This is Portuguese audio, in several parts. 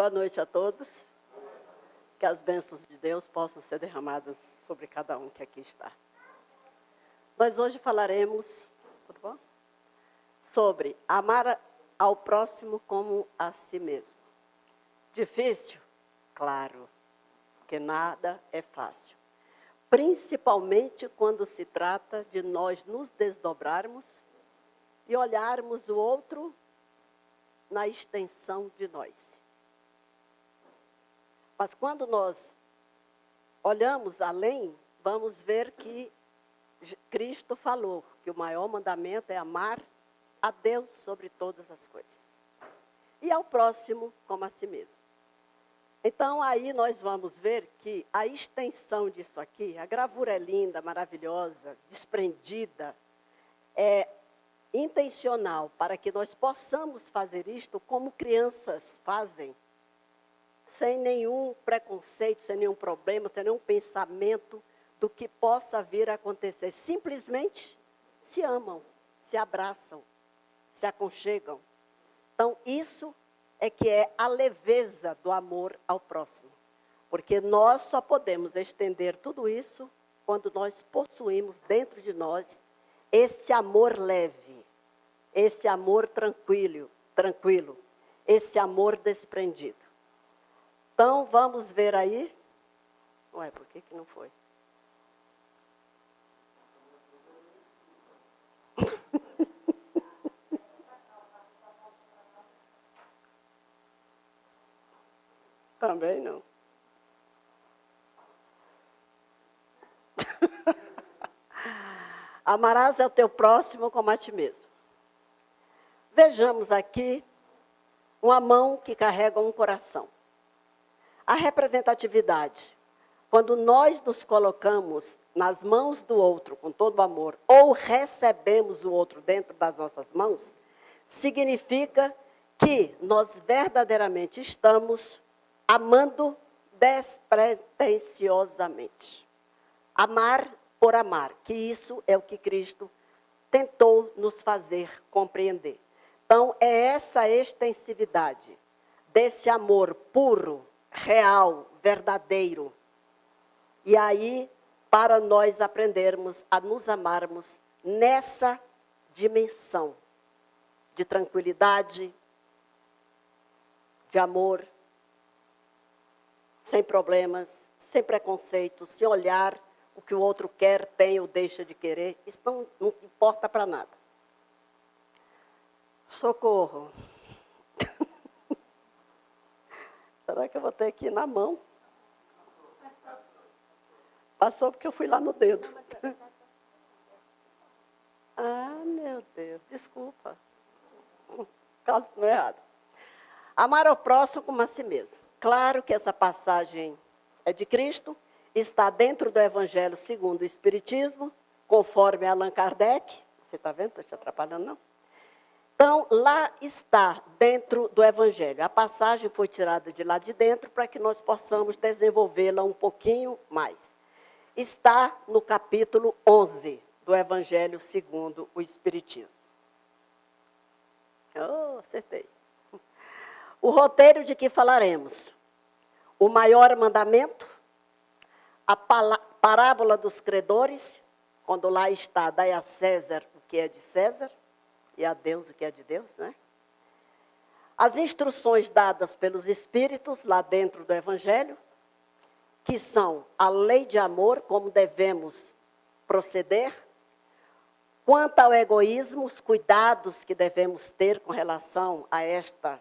Boa noite a todos. Que as bênçãos de Deus possam ser derramadas sobre cada um que aqui está. Nós hoje falaremos, tudo bom? Sobre amar ao próximo como a si mesmo. Difícil? Claro, porque nada é fácil. Principalmente quando se trata de nós nos desdobrarmos e olharmos o outro na extensão de nós. Mas quando nós olhamos além, vamos ver que Cristo falou que o maior mandamento é amar a Deus sobre todas as coisas. E ao próximo como a si mesmo. Então, aí nós vamos ver que a extensão disso aqui, a gravura é linda, maravilhosa, desprendida, é intencional para que nós possamos fazer isto como crianças fazem, sem nenhum preconceito, sem nenhum problema, sem nenhum pensamento do que possa vir a acontecer. Simplesmente se amam, se abraçam, se aconchegam. Então, isso é que é a leveza do amor ao próximo. Porque nós só podemos estender tudo isso quando nós possuímos dentro de nós esse amor leve, esse amor tranquilo, esse amor desprendido. Então, vamos ver aí. Ué, por que não foi? Também não. Amarás ao teu próximo como a ti mesmo. Vejamos aqui uma mão que carrega um coração. A representatividade, quando nós nos colocamos nas mãos do outro com todo o amor, ou recebemos o outro dentro das nossas mãos, significa que nós verdadeiramente estamos amando despretensiosamente. Amar por amar, que isso é o que Cristo tentou nos fazer compreender. Então, é essa extensividade desse amor puro, real, verdadeiro. E aí, para nós aprendermos a nos amarmos nessa dimensão de tranquilidade, de amor, sem problemas, sem preconceito, sem olhar o que o outro quer, tem ou deixa de querer. Isso não importa para nada. Socorro. Será que eu vou ter que ir na mão? Passou porque eu fui lá no dedo. Ah, meu Deus, desculpa. Cálculo errado. Amar ao próximo como a si mesmo. Claro que essa passagem é de Cristo, está dentro do Evangelho segundo o Espiritismo, conforme Allan Kardec. Você está vendo? Estou te atrapalhando, não? Então, lá está, dentro do Evangelho. A passagem foi tirada de lá de dentro para que nós possamos desenvolvê-la um pouquinho mais. Está no capítulo 11 do Evangelho segundo o Espiritismo. Oh, acertei. O roteiro de que falaremos. O maior mandamento, a parábola dos credores, quando lá está, dai a César o que é de César, e a Deus o que é de Deus, né? As instruções dadas pelos Espíritos lá dentro do Evangelho, que são a lei de amor, como devemos proceder. Quanto ao egoísmo, os cuidados que devemos ter com relação a esta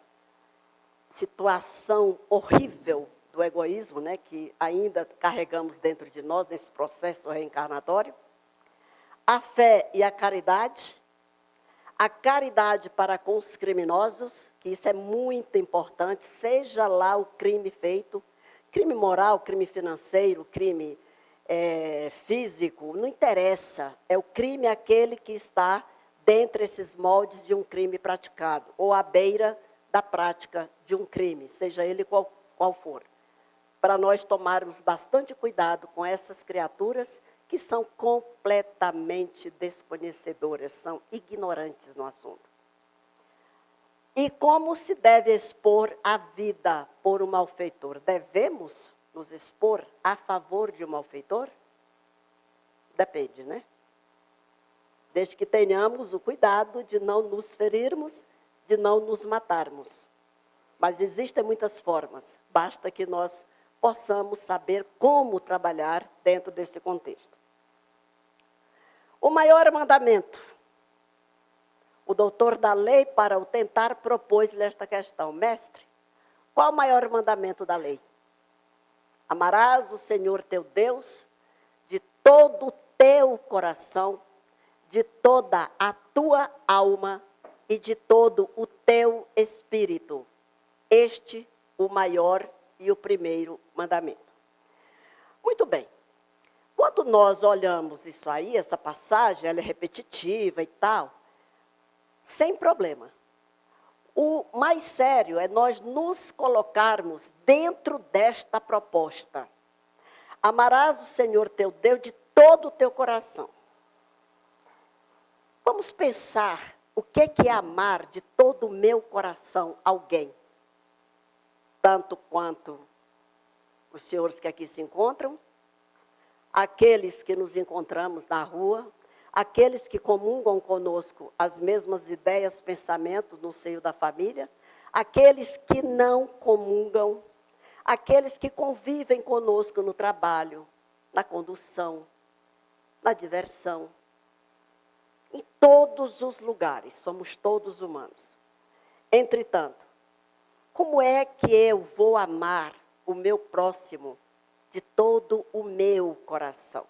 situação horrível do egoísmo, né, que ainda carregamos dentro de nós, nesse processo reencarnatório. A fé e a caridade para com os criminosos, que isso é muito importante, seja lá o crime feito, crime moral, crime financeiro, crime físico, não interessa, é o crime aquele que está dentre esses moldes de um crime praticado, ou à beira da prática de um crime, seja ele qual for. Para nós tomarmos bastante cuidado com essas criaturas que são completamente desconhecedoras, são ignorantes no assunto. E como se deve expor a vida por um malfeitor? Devemos nos expor a favor de um malfeitor? Depende, né? Desde que tenhamos o cuidado de não nos ferirmos, de não nos matarmos. Mas existem muitas formas, basta que nós possamos saber como trabalhar dentro desse contexto. O maior mandamento. O doutor da lei, para o tentar, propôs-lhe esta questão. Mestre, qual o maior mandamento da lei? Amarás o Senhor teu Deus de todo o teu coração, de toda a tua alma e de todo o teu espírito. Este, o maior e o primeiro mandamento. Muito bem. Quando nós olhamos isso aí, essa passagem, ela é repetitiva e tal, sem problema. O mais sério é nós nos colocarmos dentro desta proposta. Amarás o Senhor teu Deus de todo o teu coração. Vamos pensar o que é amar de todo o meu coração alguém. Tanto quanto os senhores que aqui se encontram, aqueles que nos encontramos na rua, aqueles que comungam conosco as mesmas ideias, pensamentos no seio da família, aqueles que não comungam, aqueles que convivem conosco no trabalho, na condução, na diversão, em todos os lugares, somos todos humanos. Entretanto, como é que eu vou amar o meu próximo de todo o meu coração?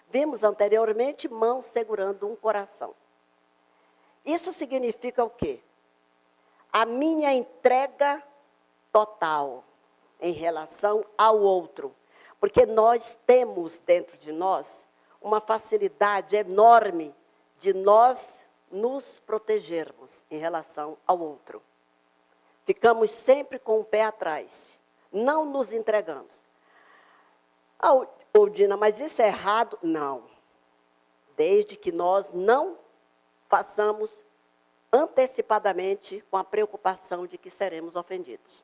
Vimos anteriormente mãos segurando um coração. Isso significa o quê? A minha entrega total em relação ao outro. Porque nós temos dentro de nós uma facilidade enorme de nós nos protegermos em relação ao outro. Ficamos sempre com o pé atrás. Não nos entregamos. Dina, mas isso é errado? Não. Desde que nós não façamos antecipadamente com a preocupação de que seremos ofendidos.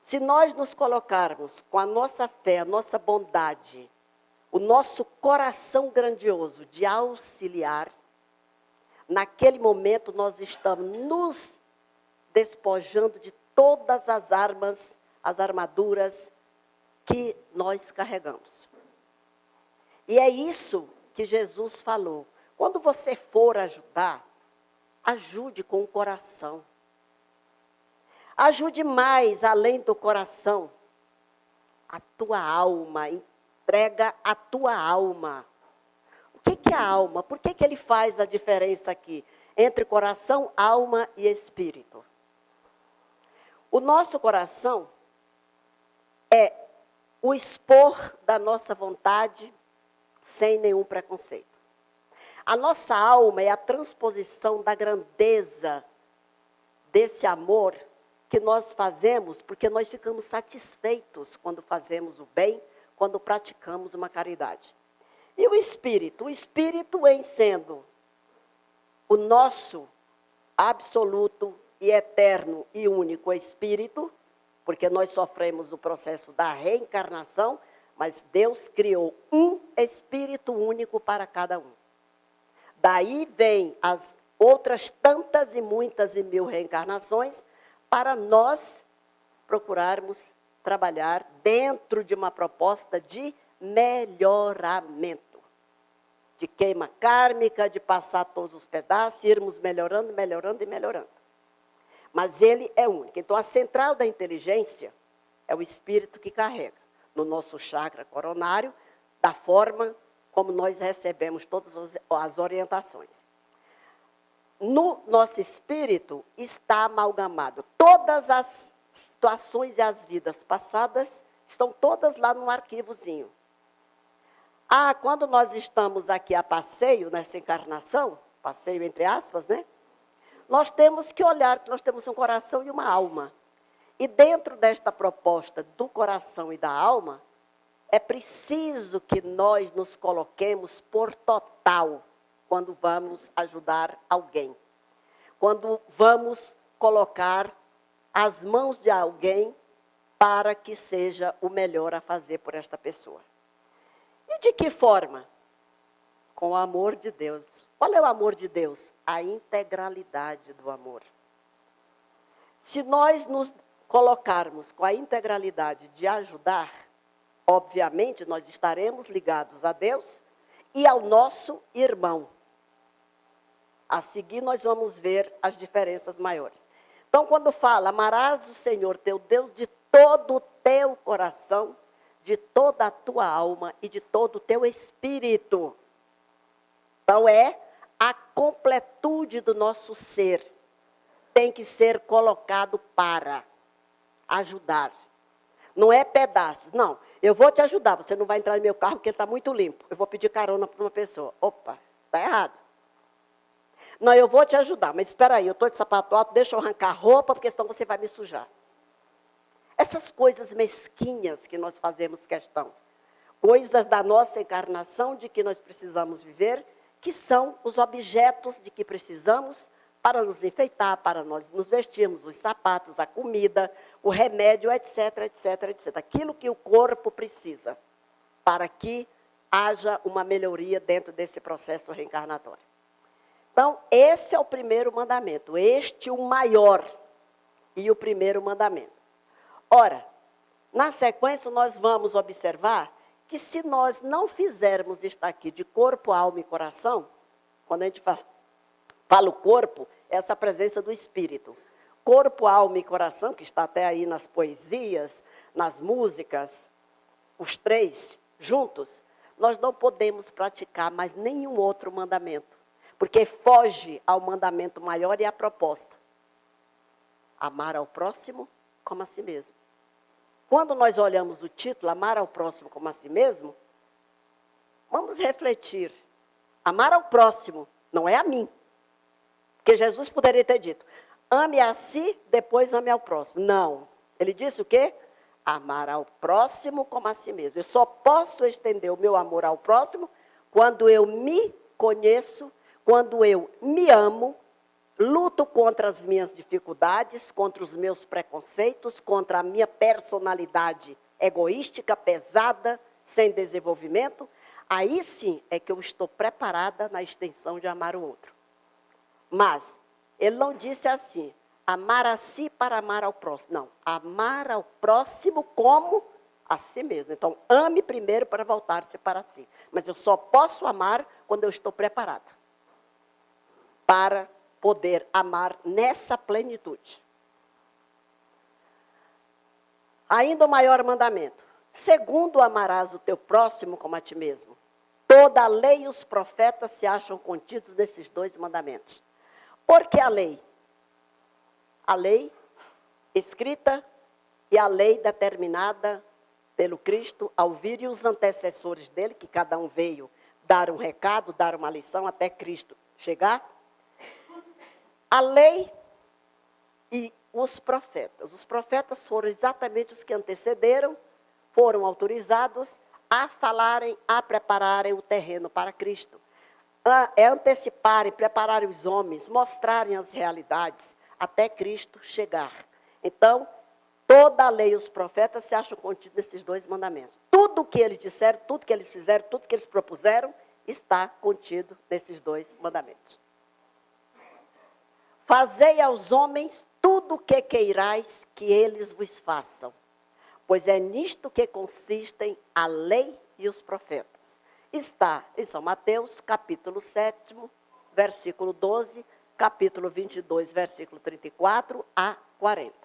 Se nós nos colocarmos com a nossa fé, a nossa bondade, o nosso coração grandioso de auxiliar, naquele momento nós estamos nos despojando de todas as armas, as armaduras que nós carregamos. E é isso que Jesus falou. Quando você for ajudar, ajude com o coração. Ajude mais além do coração. A tua alma, entrega a tua alma. O que é a alma? Por que ele faz a diferença aqui entre coração, alma e espírito? O nosso coração é o expor da nossa vontade sem nenhum preconceito. A nossa alma é a transposição da grandeza desse amor que nós fazemos, porque nós ficamos satisfeitos quando fazemos o bem, quando praticamos uma caridade. E o espírito em sendo o nosso absoluto e eterno e único espírito, porque nós sofremos o processo da reencarnação, mas Deus criou um espírito único para cada um. Daí vem as outras tantas e muitas e mil reencarnações para nós procurarmos trabalhar dentro de uma proposta de melhoramento. De queima kármica, de passar todos os pedaços, irmos melhorando, melhorando e melhorando. Mas ele é único. Então, a central da inteligência é o espírito que carrega no nosso chakra coronário, da forma como nós recebemos todas as orientações. No nosso espírito está amalgamado. Todas as situações e as vidas passadas estão todas lá num arquivozinho. Quando nós estamos aqui a passeio, nessa encarnação, passeio entre aspas, né? Nós temos que olhar que nós temos um coração e uma alma. E dentro desta proposta do coração e da alma, é preciso que nós nos coloquemos por total quando vamos ajudar alguém. quando vamos colocar as mãos de alguém para que seja o melhor a fazer por esta pessoa. E de que forma? Com o amor de Deus. Qual é o amor de Deus? A integralidade do amor. Se nós nos colocarmos com a integralidade de ajudar, obviamente nós estaremos ligados a Deus e ao nosso irmão. A seguir nós vamos ver as diferenças maiores. Então, quando fala, amarás o Senhor teu Deus de todo o teu coração, de toda a tua alma e de todo o teu espírito. Então, é a completude do nosso ser. Tem que ser colocado para ajudar. Não é pedaços. Não, eu vou te ajudar. Você não vai entrar no meu carro porque ele está muito limpo. Eu vou pedir carona para uma pessoa. Opa, está errado. Não, eu vou te ajudar, mas espera aí, eu estou de sapato alto, deixa eu arrancar a roupa, porque senão você vai me sujar. Essas coisas mesquinhas que nós fazemos questão. Coisas da nossa encarnação, de que nós precisamos viver, que são os objetos de que precisamos para nos enfeitar, para nós nos vestirmos, os sapatos, a comida, o remédio, etc, etc, etc. Aquilo que o corpo precisa para que haja uma melhoria dentro desse processo reencarnatório. Então, esse é o primeiro mandamento, este o maior e o primeiro mandamento. Ora, na sequência nós vamos observar que se nós não fizermos isto aqui de corpo, alma e coração, quando a gente fala o corpo, essa é a presença do espírito. Corpo, alma e coração, que está até aí nas poesias, nas músicas, os três juntos, nós não podemos praticar mais nenhum outro mandamento. Porque foge ao mandamento maior e à proposta. Amar ao próximo como a si mesmo. Quando nós olhamos o título, amar ao próximo como a si mesmo, vamos refletir. Amar ao próximo não é a mim. Porque Jesus poderia ter dito, ame a si, depois ame ao próximo. Não. Ele disse o quê? Amar ao próximo como a si mesmo. Eu só posso estender o meu amor ao próximo quando eu me conheço, quando eu me amo, luto contra as minhas dificuldades, contra os meus preconceitos, contra a minha personalidade egoística, pesada, sem desenvolvimento, aí sim é que eu estou preparada na extensão de amar o outro. Mas ele não disse assim, amar a si para amar ao próximo. Não, amar ao próximo como a si mesmo. Então, ame primeiro para voltar-se para si. Mas eu só posso amar quando eu estou preparada para poder amar nessa plenitude. Ainda o maior mandamento. Segundo, amarás o teu próximo como a ti mesmo. Toda a lei e os profetas se acham contidos nesses dois mandamentos. Por que a lei? A lei escrita e a lei determinada pelo Cristo ao vir e os antecessores dele, que cada um veio dar um recado, dar uma lição até Cristo chegar. A lei e os profetas. Os profetas foram exatamente os que antecederam, foram autorizados a falarem, a prepararem o terreno para Cristo. Anteciparem, prepararem os homens, mostrarem as realidades até Cristo chegar. Então, toda a lei e os profetas se acham contidos nesses dois mandamentos. Tudo o que eles disseram, tudo que eles fizeram, tudo que eles propuseram, está contido nesses dois mandamentos. Fazei aos homens tudo o que queirais que eles vos façam, pois é nisto que consistem a lei e os profetas. Está em São Mateus, capítulo 7, versículo 12, capítulo 22, versículo 34 a 40.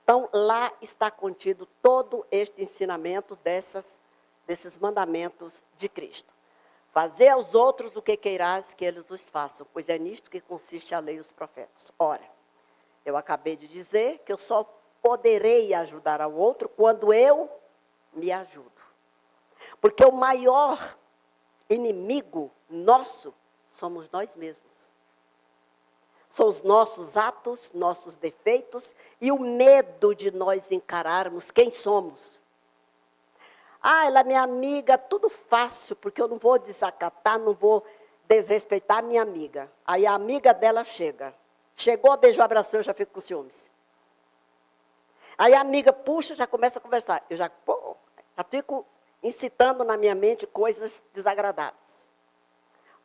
Então, lá está contido todo este ensinamento desses mandamentos de Cristo. Fazer aos outros o que queirás que eles os façam, pois é nisto que consiste a lei e os profetas. Ora, eu acabei de dizer que eu só poderei ajudar ao outro quando eu me ajudo. Porque o maior inimigo nosso somos nós mesmos. São os nossos atos, nossos defeitos e o medo de nós encararmos quem somos. Ah, ela é minha amiga, tudo fácil, porque eu não vou desacatar, não vou desrespeitar a minha amiga. Aí a amiga dela chega Chegou, beijou, abraçou, eu já fico com ciúmes. Aí a amiga puxa, já começa a conversar. Eu já fico incitando na minha mente coisas desagradáveis.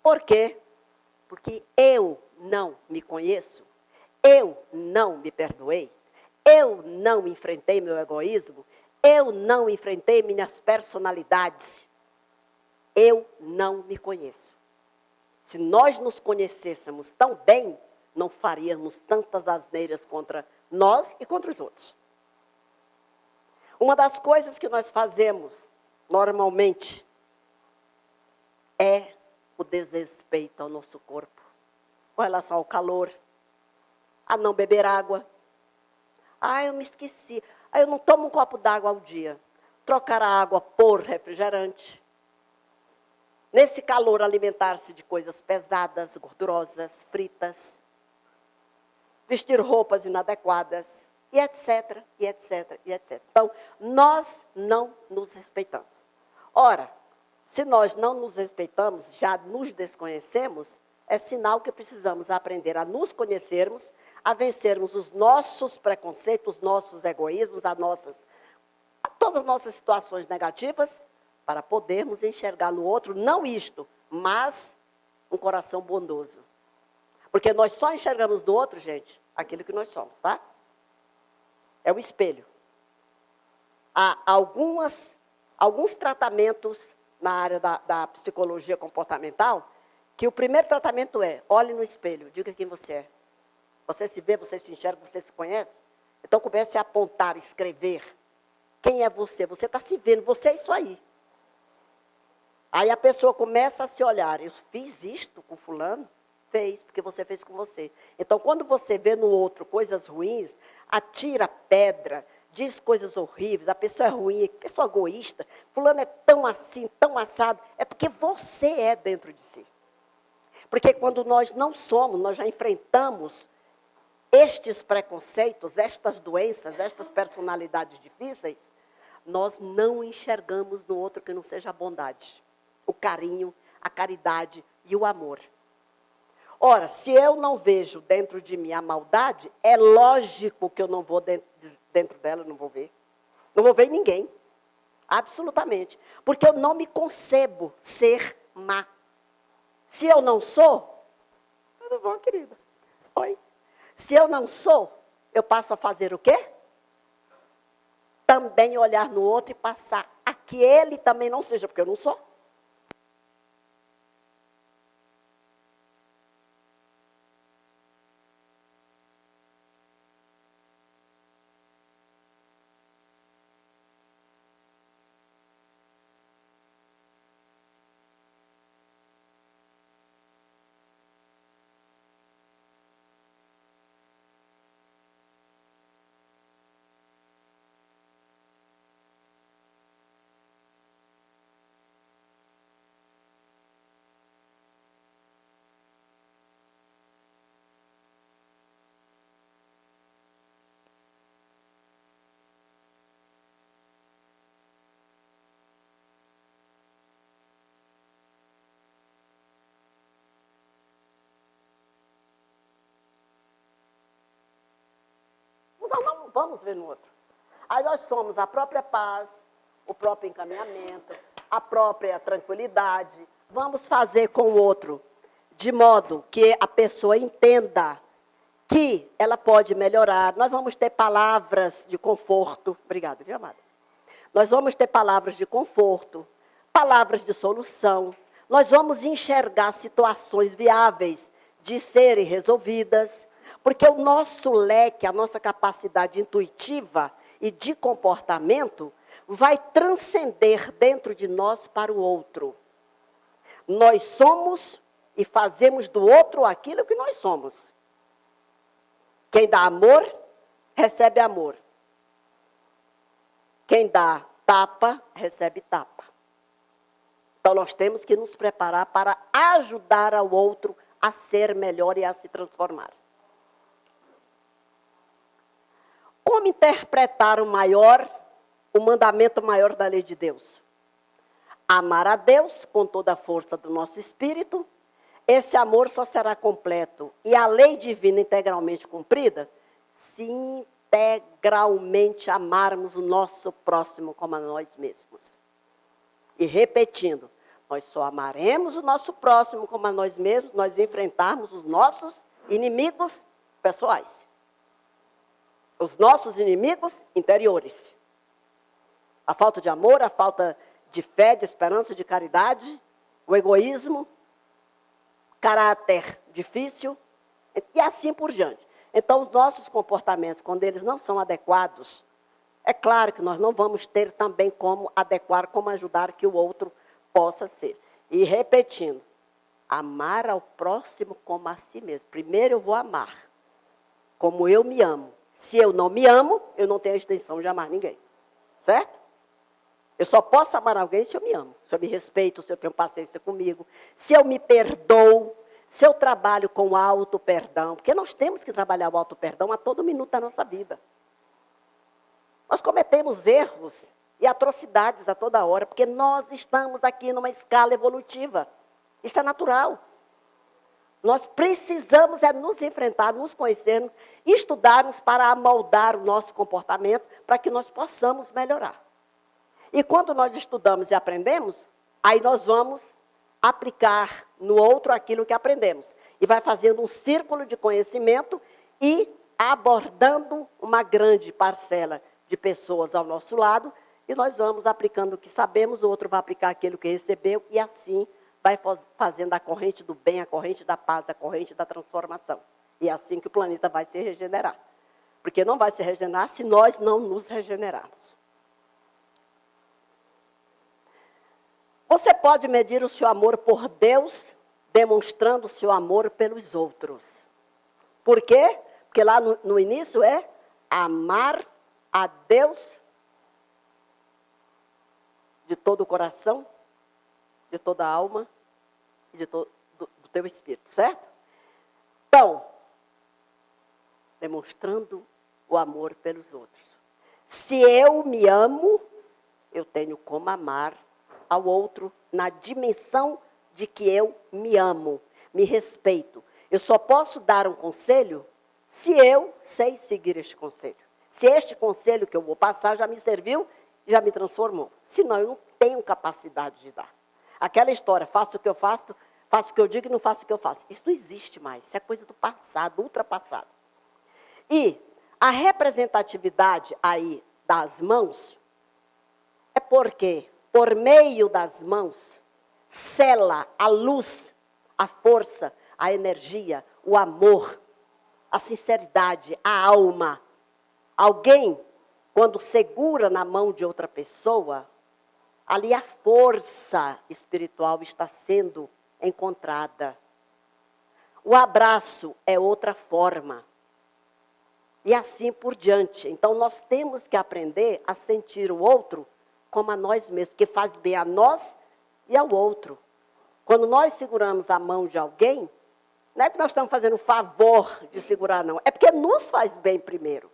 Por quê? Porque eu não me conheço, eu não me perdoei, eu não enfrentei meu egoísmo, eu não enfrentei minhas personalidades. Eu não me conheço. Se nós nos conhecêssemos tão bem, não faríamos tantas asneiras contra nós e contra os outros. Uma das coisas que nós fazemos normalmente é o desrespeito ao nosso corpo, com relação ao calor, a não beber água. Eu me esqueci. Eu não tomo um copo d'água ao dia. Trocar a água por refrigerante. Nesse calor, alimentar-se de coisas pesadas, gordurosas, fritas. Vestir roupas inadequadas, e etc, e etc, e etc. Então, nós não nos respeitamos. Ora, se nós não nos respeitamos, já nos desconhecemos, é sinal que precisamos aprender a nos conhecermos, a vencermos os nossos preconceitos, os nossos egoísmos, todas as nossas situações negativas, para podermos enxergar no outro, não isto, mas um coração bondoso. Porque nós só enxergamos no outro, gente, aquilo que nós somos, tá? É o espelho. Há alguns tratamentos na área da psicologia comportamental, que o primeiro tratamento é, olhe no espelho, diga quem você é. Você se vê, você se enxerga, você se conhece? Então comece a apontar, escrever. Quem é você? Você está se vendo, você é isso aí. Aí a pessoa começa a se olhar, eu fiz isto com fulano? Fez, porque você fez com você. Então, quando você vê no outro coisas ruins, atira pedra, diz coisas horríveis, a pessoa é ruim, a pessoa é egoísta, fulano é tão assim, tão assado, é porque você é dentro de si. Porque quando nós não somos, nós já enfrentamos estes preconceitos, estas doenças, estas personalidades difíceis, nós não enxergamos no outro que não seja a bondade, o carinho, a caridade e o amor. Ora, se eu não vejo dentro de mim a maldade, é lógico que eu não vou dentro dela, eu não vou ver. Não vou ver ninguém. Absolutamente. Porque eu não me concebo ser má. Se eu não sou, tudo bom, querida? Oi. Se eu não sou, eu passo a fazer o quê? Também olhar no outro e passar a que ele também não seja, porque eu não sou. Não vamos ver no outro. Aí nós somos a própria paz, o próprio encaminhamento, a própria tranquilidade. Vamos fazer com o outro de modo que a pessoa entenda que ela pode melhorar. Nós vamos ter palavras de conforto. Obrigada, viu, amada? Nós vamos ter palavras de conforto, palavras de solução. Nós vamos enxergar situações viáveis de serem resolvidas. Porque o nosso leque, a nossa capacidade intuitiva e de comportamento vai transcender dentro de nós para o outro. Nós somos e fazemos do outro aquilo que nós somos. Quem dá amor, recebe amor. Quem dá tapa, recebe tapa. Então nós temos que nos preparar para ajudar ao outro a ser melhor e a se transformar. Como interpretar o mandamento maior da lei de Deus? Amar a Deus com toda a força do nosso espírito esse amor só será completo e a lei divina integralmente cumprida se integralmente amarmos o nosso próximo como a nós mesmos. E repetindo, nós só amaremos o nosso próximo como a nós mesmos, nós enfrentarmos os nossos inimigos pessoais. Os nossos inimigos interiores. A falta de amor, a falta de fé, de esperança, de caridade, o egoísmo, caráter difícil, e assim por diante. Então, os nossos comportamentos, quando eles não são adequados, é claro que nós não vamos ter também como adequar, como ajudar que o outro possa ser. E repetindo, amar ao próximo como a si mesmo. Primeiro eu vou amar, como eu me amo. Se eu não me amo, eu não tenho a extensão de amar ninguém. Certo? Eu só posso amar alguém se eu me amo, se eu me respeito, se eu tenho paciência comigo, se eu me perdoo, se eu trabalho com auto-perdão, porque nós temos que trabalhar o auto-perdão a todo minuto da nossa vida. Nós cometemos erros e atrocidades a toda hora, porque nós estamos aqui numa escala evolutiva. Isso é natural. Nós precisamos nos enfrentar, nos conhecermos, estudarmos para amoldar o nosso comportamento, para que nós possamos melhorar. E quando nós estudamos e aprendemos, aí nós vamos aplicar no outro aquilo que aprendemos. E vai fazendo um círculo de conhecimento e abordando uma grande parcela de pessoas ao nosso lado, e nós vamos aplicando o que sabemos, o outro vai aplicar aquilo que recebeu, e assim vai fazendo a corrente do bem, a corrente da paz, a corrente da transformação. E é assim que o planeta vai se regenerar. Porque não vai se regenerar se nós não nos regenerarmos. Você pode medir o seu amor por Deus, demonstrando o seu amor pelos outros. Por quê? Porque lá no início é amar a Deus de todo o coração, de toda a alma e de do teu espírito, certo? Então, demonstrando o amor pelos outros. Se eu me amo, eu tenho como amar ao outro na dimensão de que eu me amo, me respeito. Eu só posso dar um conselho se eu sei seguir este conselho. Se este conselho que eu vou passar já me serviu, já me transformou. Senão eu não tenho capacidade de dar. Aquela história, faço o que eu faço, faço o que eu digo e não faço o que eu faço. Isso não existe mais, isso é coisa do passado, ultrapassado. E a representatividade aí das mãos é porque, por meio das mãos, sela a luz, a força, a energia, o amor, a sinceridade, a alma. Alguém, quando segura na mão de outra pessoa, ali a força espiritual está sendo encontrada. O abraço é outra forma. E assim por diante. Então, nós temos que aprender a sentir o outro como a nós mesmos, porque faz bem a nós e ao outro. Quando nós seguramos a mão de alguém, não é que nós estamos fazendo o favor de segurar, não. É porque nos faz bem primeiro.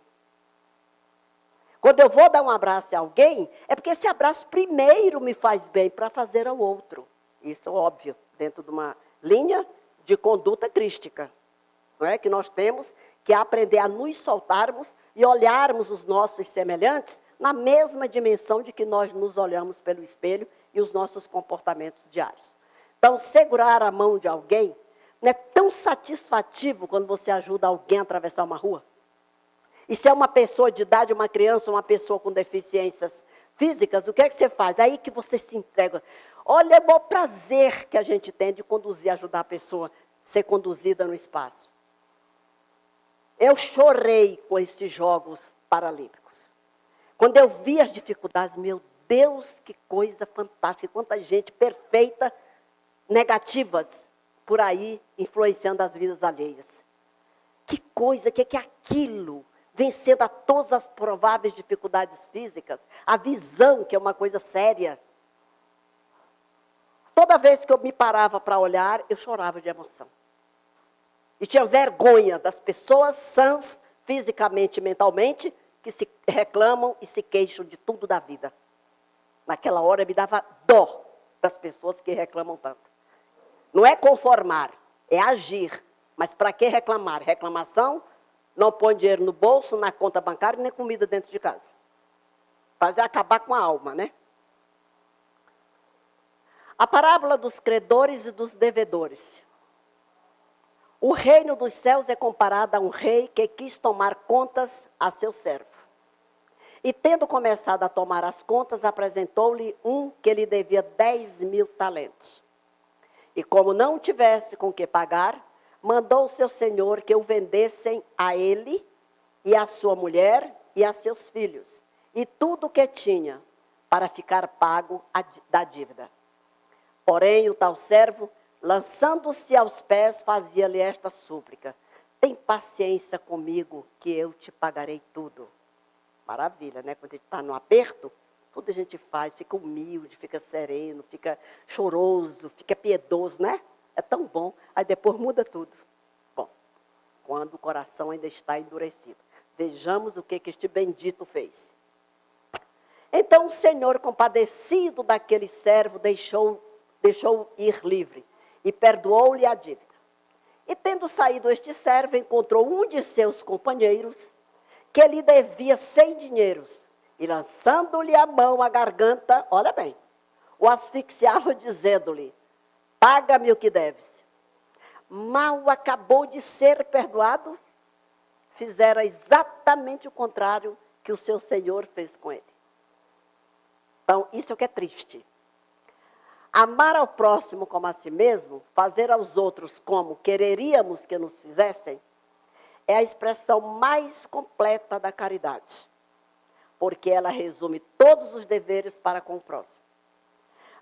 Quando eu vou dar um abraço a alguém, é porque esse abraço primeiro me faz bem para fazer ao outro. Isso é óbvio, dentro de uma linha de conduta crística. Não é? Que nós temos que aprender a nos soltarmos e olharmos os nossos semelhantes na mesma dimensão de que nós nos olhamos pelo espelho e os nossos comportamentos diários. Então, segurar a mão de alguém não é tão satisfativo quando você ajuda alguém a atravessar uma rua. E se é uma pessoa de idade, uma criança, uma pessoa com deficiências físicas, o que é que você faz? Aí que você se entrega. Olha, é o prazer que a gente tem de conduzir, ajudar a pessoa a ser conduzida no espaço. Eu chorei com esses Jogos Paralímpicos. Quando eu vi as dificuldades, meu Deus, que coisa fantástica, quanta gente perfeita, negativas, por aí, influenciando as vidas alheias. Que coisa, que é aquilo? Vencendo a todas as prováveis dificuldades físicas, a visão, que é uma coisa séria. Toda vez que eu me parava para olhar, eu chorava de emoção. E tinha vergonha das pessoas sãs, fisicamente e mentalmente, que se reclamam e se queixam de tudo da vida. Naquela hora me dava dó das pessoas que reclamam tanto. Não é conformar, É agir. Mas para que reclamar? Reclamação não põe dinheiro no bolso, na conta bancária, nem comida dentro de casa. Fazer acabar com a alma, né? A parábola dos credores e dos devedores. O reino dos céus é comparado a um rei que quis tomar contas a seu servo. E tendo começado a tomar as contas, apresentou-lhe um que lhe devia 10.000 talentos. E como não tivesse com que pagar, mandou o seu senhor que o vendessem a ele e a sua mulher e a seus filhos, e tudo o que tinha, para ficar pago da dívida. Porém, o tal servo, lançando-se aos pés, fazia-lhe esta súplica: tem paciência comigo, que eu te pagarei tudo. Maravilha, né? Quando a gente está no aperto, tudo a gente faz, fica humilde, fica sereno, fica choroso, fica piedoso, né? É tão bom. Aí depois muda tudo. Bom, quando o coração ainda está endurecido. Vejamos o que este bendito fez. Então o Senhor, compadecido daquele servo, deixou ir livre e perdoou-lhe a dívida. E tendo saído este servo, encontrou um de seus companheiros que lhe devia 100 dinheiros, e lançando-lhe a mão à garganta, olha bem, o asfixiava dizendo-lhe: paga-me o que deves. Mal acabou de ser perdoado, fizera exatamente o contrário que o seu senhor fez com ele. Então, isso é o que é triste. Amar ao próximo como a si mesmo, fazer aos outros como quereríamos que nos fizessem, é a expressão mais completa da caridade, porque ela resume todos os deveres para com o próximo.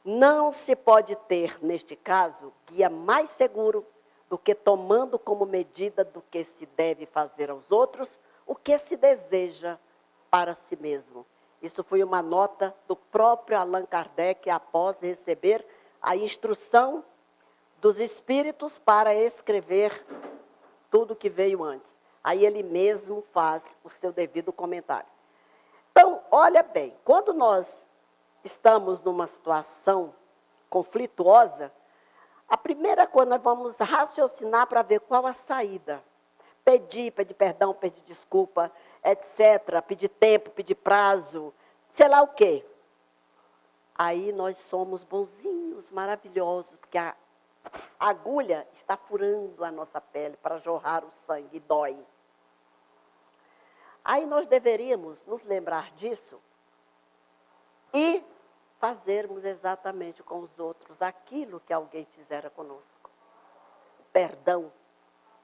Não se pode ter, neste caso, guia mais seguro do que tomando como medida do que se deve fazer aos outros o que se deseja para si mesmo. Isso foi uma nota do próprio Allan Kardec após receber a instrução dos espíritos para escrever tudo que veio antes. Aí ele mesmo faz o seu devido comentário. Então, olha bem, quando nós estamos numa situação conflituosa, a primeira coisa nós vamos raciocinar para ver qual a saída. Pedir perdão, pedir desculpa, etc. Pedir tempo, pedir prazo, sei lá o quê. Aí nós somos bonzinhos, maravilhosos, porque a agulha está furando a nossa pele para jorrar o sangue, e dói. Aí nós deveríamos nos lembrar disso e fazermos exatamente com os outros aquilo que alguém fizera conosco. O perdão,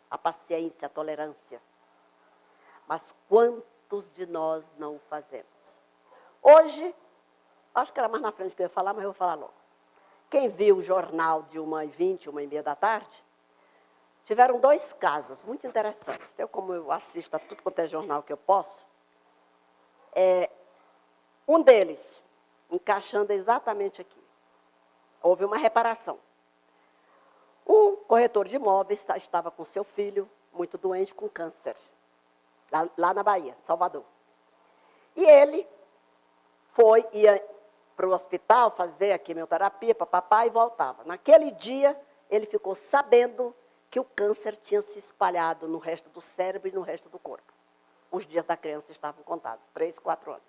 a paciência, a tolerância. Mas quantos de nós não o fazemos? Hoje, acho que era mais na frente que eu ia falar, mas eu vou falar logo. Quem viu o jornal de 1h20, 1h30 da tarde, tiveram 2 casos muito interessantes. Como eu assisto a tudo quanto é jornal que eu posso, um deles, encaixando exatamente aqui, houve uma reparação. Um corretor de imóveis estava com seu filho, muito doente, com câncer, lá na Bahia, Salvador. E ele ia para o hospital fazer a quimioterapia, papapá, e voltava. Naquele dia, ele ficou sabendo que o câncer tinha se espalhado no resto do cérebro e no resto do corpo. Os dias da criança estavam contados, 3, 4 anos.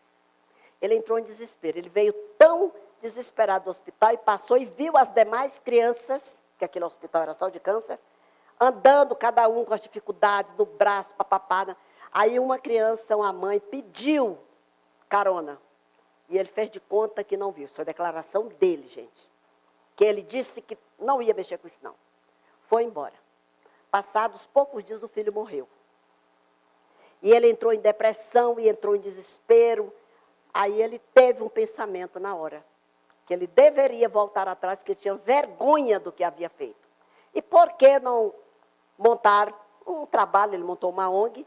Ele entrou em desespero. Ele veio tão desesperado do hospital e passou e viu as demais crianças, que aquele hospital era só de câncer, andando, cada um com as dificuldades no braço, papapá. Aí uma criança, uma mãe, pediu carona. E ele fez de conta que não viu. Isso foi a declaração dele, gente. Que ele disse que não ia mexer com isso, não. Foi embora. Passados poucos dias, o filho morreu. E ele entrou em depressão e entrou em desespero. Aí ele teve um pensamento na hora. Que ele deveria voltar atrás, que ele tinha vergonha do que havia feito. E por que não montar um trabalho? Ele montou uma ONG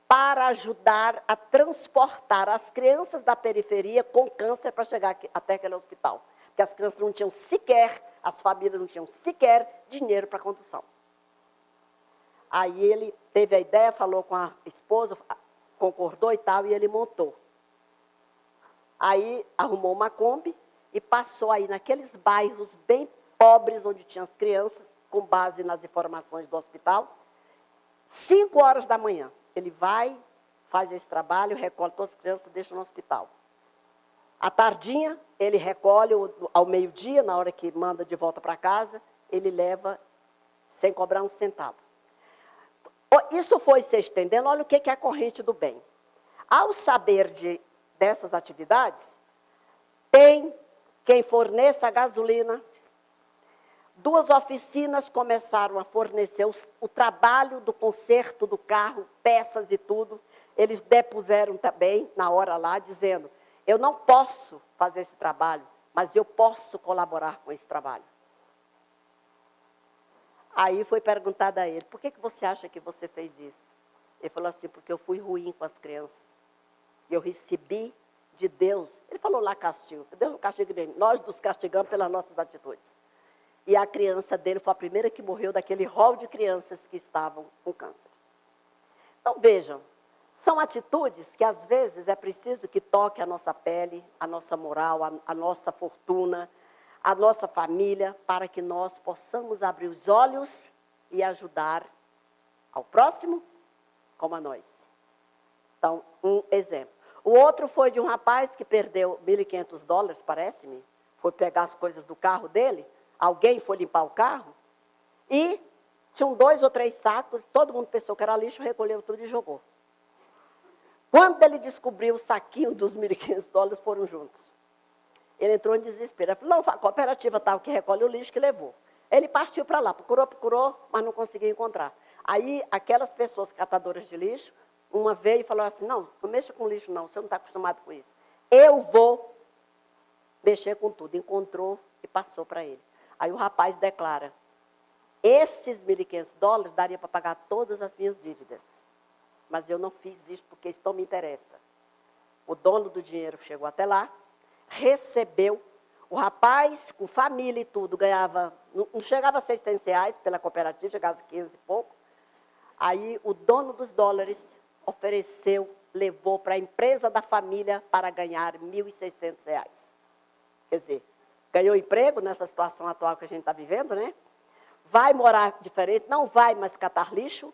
para ajudar a transportar as crianças da periferia com câncer para chegar até aquele hospital. Porque as crianças não tinham sequer, as famílias não tinham sequer dinheiro para a condução. Aí ele teve a ideia, falou com a esposa, concordou e tal, e ele montou. Aí arrumou uma Kombi e passou aí naqueles bairros bem pobres, onde tinham as crianças, com base nas informações do hospital. 5 horas da manhã, ele vai, faz esse trabalho, recolhe todas as crianças e deixa no hospital. À tardinha, ele recolhe ao meio-dia, na hora que manda de volta para casa, ele leva sem cobrar um centavo. Isso foi se estendendo, olha o que é a corrente do bem. Ao saber dessas atividades, tem quem forneça a gasolina. 2 oficinas começaram a fornecer o trabalho do conserto do carro, peças e tudo. Eles depuseram também, na hora lá, dizendo, eu não posso fazer esse trabalho, mas eu posso colaborar com esse trabalho. Aí foi perguntado a ele, por que você acha que você fez isso? Ele falou assim, porque eu fui ruim com as crianças. Eu recebi de Deus. Ele falou lá castigo. Deus não castiga ninguém. Nós nos castigamos pelas nossas atitudes. E a criança dele foi a primeira que morreu daquele rol de crianças que estavam com câncer. Então, vejam, são atitudes que às vezes é preciso que toque a nossa pele, a nossa moral, a nossa fortuna, a nossa família, para que nós possamos abrir os olhos e ajudar ao próximo como a nós. Então, um exemplo. O outro foi de um rapaz que perdeu $1.500, parece-me, foi pegar as coisas do carro dele, alguém foi limpar o carro, e tinham 2 ou 3 sacos, todo mundo pensou que era lixo, recolheu tudo e jogou. Quando ele descobriu o saquinho dos $1.500, foram juntos. Ele entrou em desespero. Ele falou, não, a cooperativa tal que recolhe o lixo que levou. Ele partiu para lá, procurou, mas não conseguiu encontrar. Aí, aquelas pessoas catadoras de lixo, uma veio e falou assim, não mexa com lixo não, o senhor não está acostumado com isso. Eu vou mexer com tudo. Encontrou e passou para ele. Aí o rapaz declara, esses $1.500 daria para pagar todas as minhas dívidas. Mas eu não fiz isso porque isso não me interessa. O dono do dinheiro chegou até lá, recebeu. O rapaz, com família e tudo, ganhava, não chegava a R$600 pela cooperativa, chegava a 15 e pouco. Aí o dono dos dólares ofereceu, levou para a empresa da família para ganhar R$1.600. Quer dizer, ganhou emprego nessa situação atual que a gente está vivendo, né? Vai morar diferente, não vai mais catar lixo.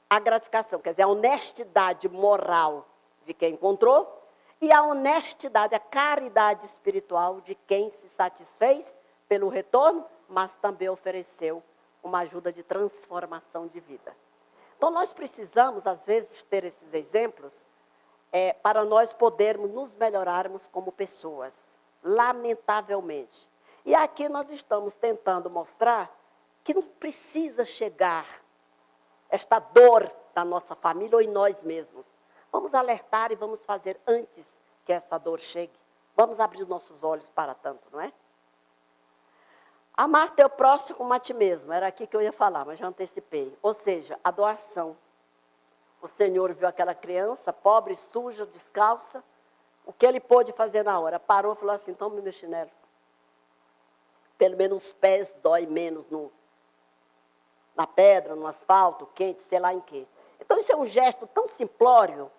A gratificação, quer dizer, a honestidade moral de quem encontrou e a honestidade, a caridade espiritual de quem se satisfez pelo retorno, mas também ofereceu uma ajuda de transformação de vida. Então, nós precisamos, às vezes, ter esses exemplos para nós podermos nos melhorarmos como pessoas, lamentavelmente. E aqui nós estamos tentando mostrar que não precisa chegar esta dor da nossa família ou em nós mesmos. Vamos alertar e vamos fazer antes que essa dor chegue. Vamos abrir os nossos olhos para tanto, não é? Amar teu próximo como a ti mesmo. Era aqui que eu ia falar, mas já antecipei. Ou seja, a doação. O Senhor viu aquela criança pobre, suja, descalça. O que ele pôde fazer na hora? Parou e falou assim, toma meu chinelo. Pelo menos os pés dói menos na pedra, no asfalto, quente, sei lá em quê. Então, isso é um gesto tão simplório,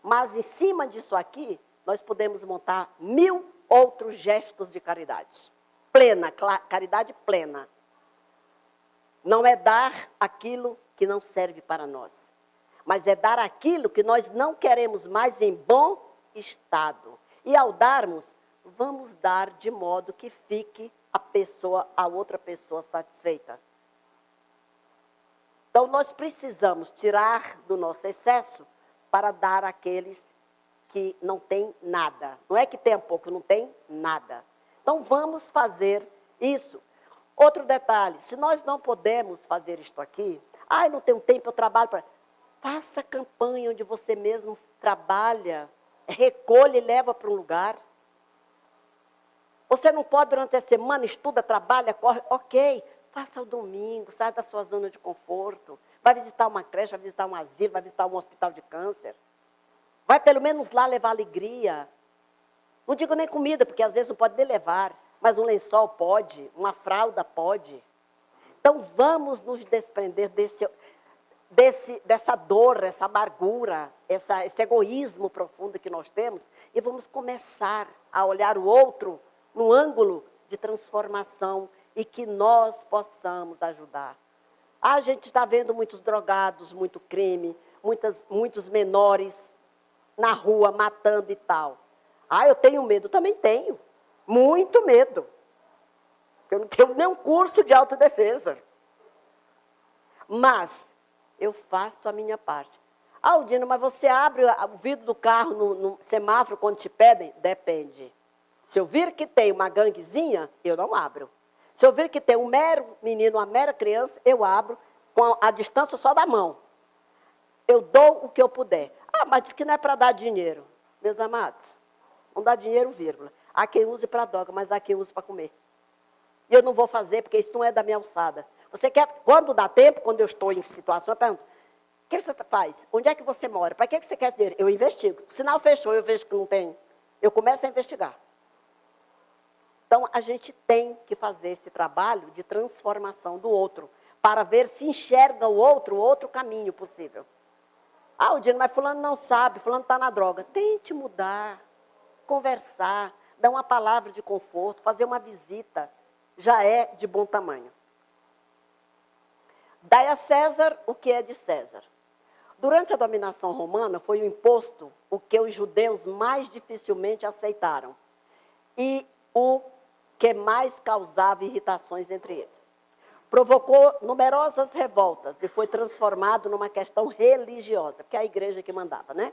mas em cima disso aqui, nós podemos montar 1000 outros gestos de caridade. Plena, caridade plena. Não é dar aquilo que não serve para nós, mas é dar aquilo que nós não queremos mais em bom estado. E ao darmos, vamos dar de modo que fique a outra pessoa satisfeita. Então, nós precisamos tirar do nosso excesso para dar àqueles que não têm nada. Não é que tenha pouco, não tem nada. Então, vamos fazer isso. Outro detalhe, se nós não podemos fazer isto aqui, não tenho tempo, eu trabalho para... Faça campanha onde você mesmo trabalha, recolhe e leva para um lugar. Você não pode durante a semana, estuda, trabalha, corre, ok. Faça o domingo, sai da sua zona de conforto. Vai visitar uma creche, vai visitar um asilo, vai visitar um hospital de câncer. Vai pelo menos lá levar alegria. Não digo nem comida, porque às vezes não pode nem levar. Mas um lençol pode, uma fralda pode. Então vamos nos desprender dessa dor, essa amargura, esse egoísmo profundo que nós temos. E vamos começar a olhar o outro no ângulo de transformação e que nós possamos ajudar. A gente está vendo muitos drogados, muito crime, muitos menores na rua matando e tal. Ah, eu tenho medo, também tenho. Muito medo. Eu não tenho nenhum curso de autodefesa. Mas eu faço a minha parte. Ah, Dino, mas você abre o vidro do carro no semáforo quando te pedem? Depende. Se eu vir que tem uma ganguezinha, eu não abro. Se eu vir que tem um mero menino, uma mera criança, eu abro com a distância só da mão. Eu dou o que eu puder. Ah, mas diz que não é para dar dinheiro. Meus amados, não dá dinheiro, vírgula. Há quem use para droga, mas há quem use para comer. E eu não vou fazer, porque isso não é da minha alçada. Você quer, quando dá tempo, quando eu estou em situação, eu pergunto, o que você faz? Onde é que você mora? Para que você quer dinheiro? Eu investigo. O sinal fechou, eu vejo que não tem. Eu começo a investigar. Então, a gente tem que fazer esse trabalho de transformação do outro, para ver se enxerga o outro caminho possível. Ah, o Dino, mas fulano não sabe, fulano está na droga. Tente mudar, conversar, dar uma palavra de conforto, fazer uma visita, já é de bom tamanho. Dai a César o que é de César. Durante a dominação romana, foi o imposto o que os judeus mais dificilmente aceitaram e o que mais causava irritações entre eles. Provocou numerosas revoltas e foi transformado numa questão religiosa, que é a igreja que mandava, né?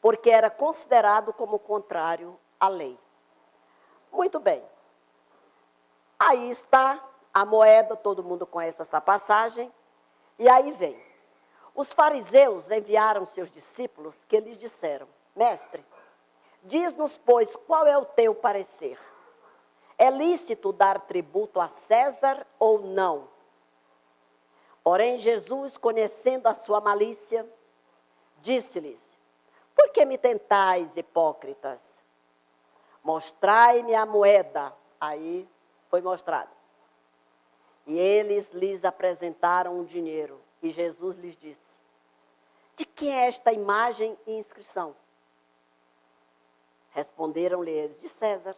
Porque era considerado como contrário à lei. Muito bem. Aí está a moeda, todo mundo conhece essa passagem, e aí vem. Os fariseus enviaram seus discípulos que lhes disseram, mestre, diz-nos, pois, qual é o teu parecer? É lícito dar tributo a César ou não? Porém, Jesus, conhecendo a sua malícia, disse-lhes, por que me tentais, hipócritas? Mostrai-me a moeda. Aí foi mostrado. E eles lhes apresentaram um dinheiro. E Jesus lhes disse, de quem é esta imagem e inscrição? Responderam-lhe eles, de César.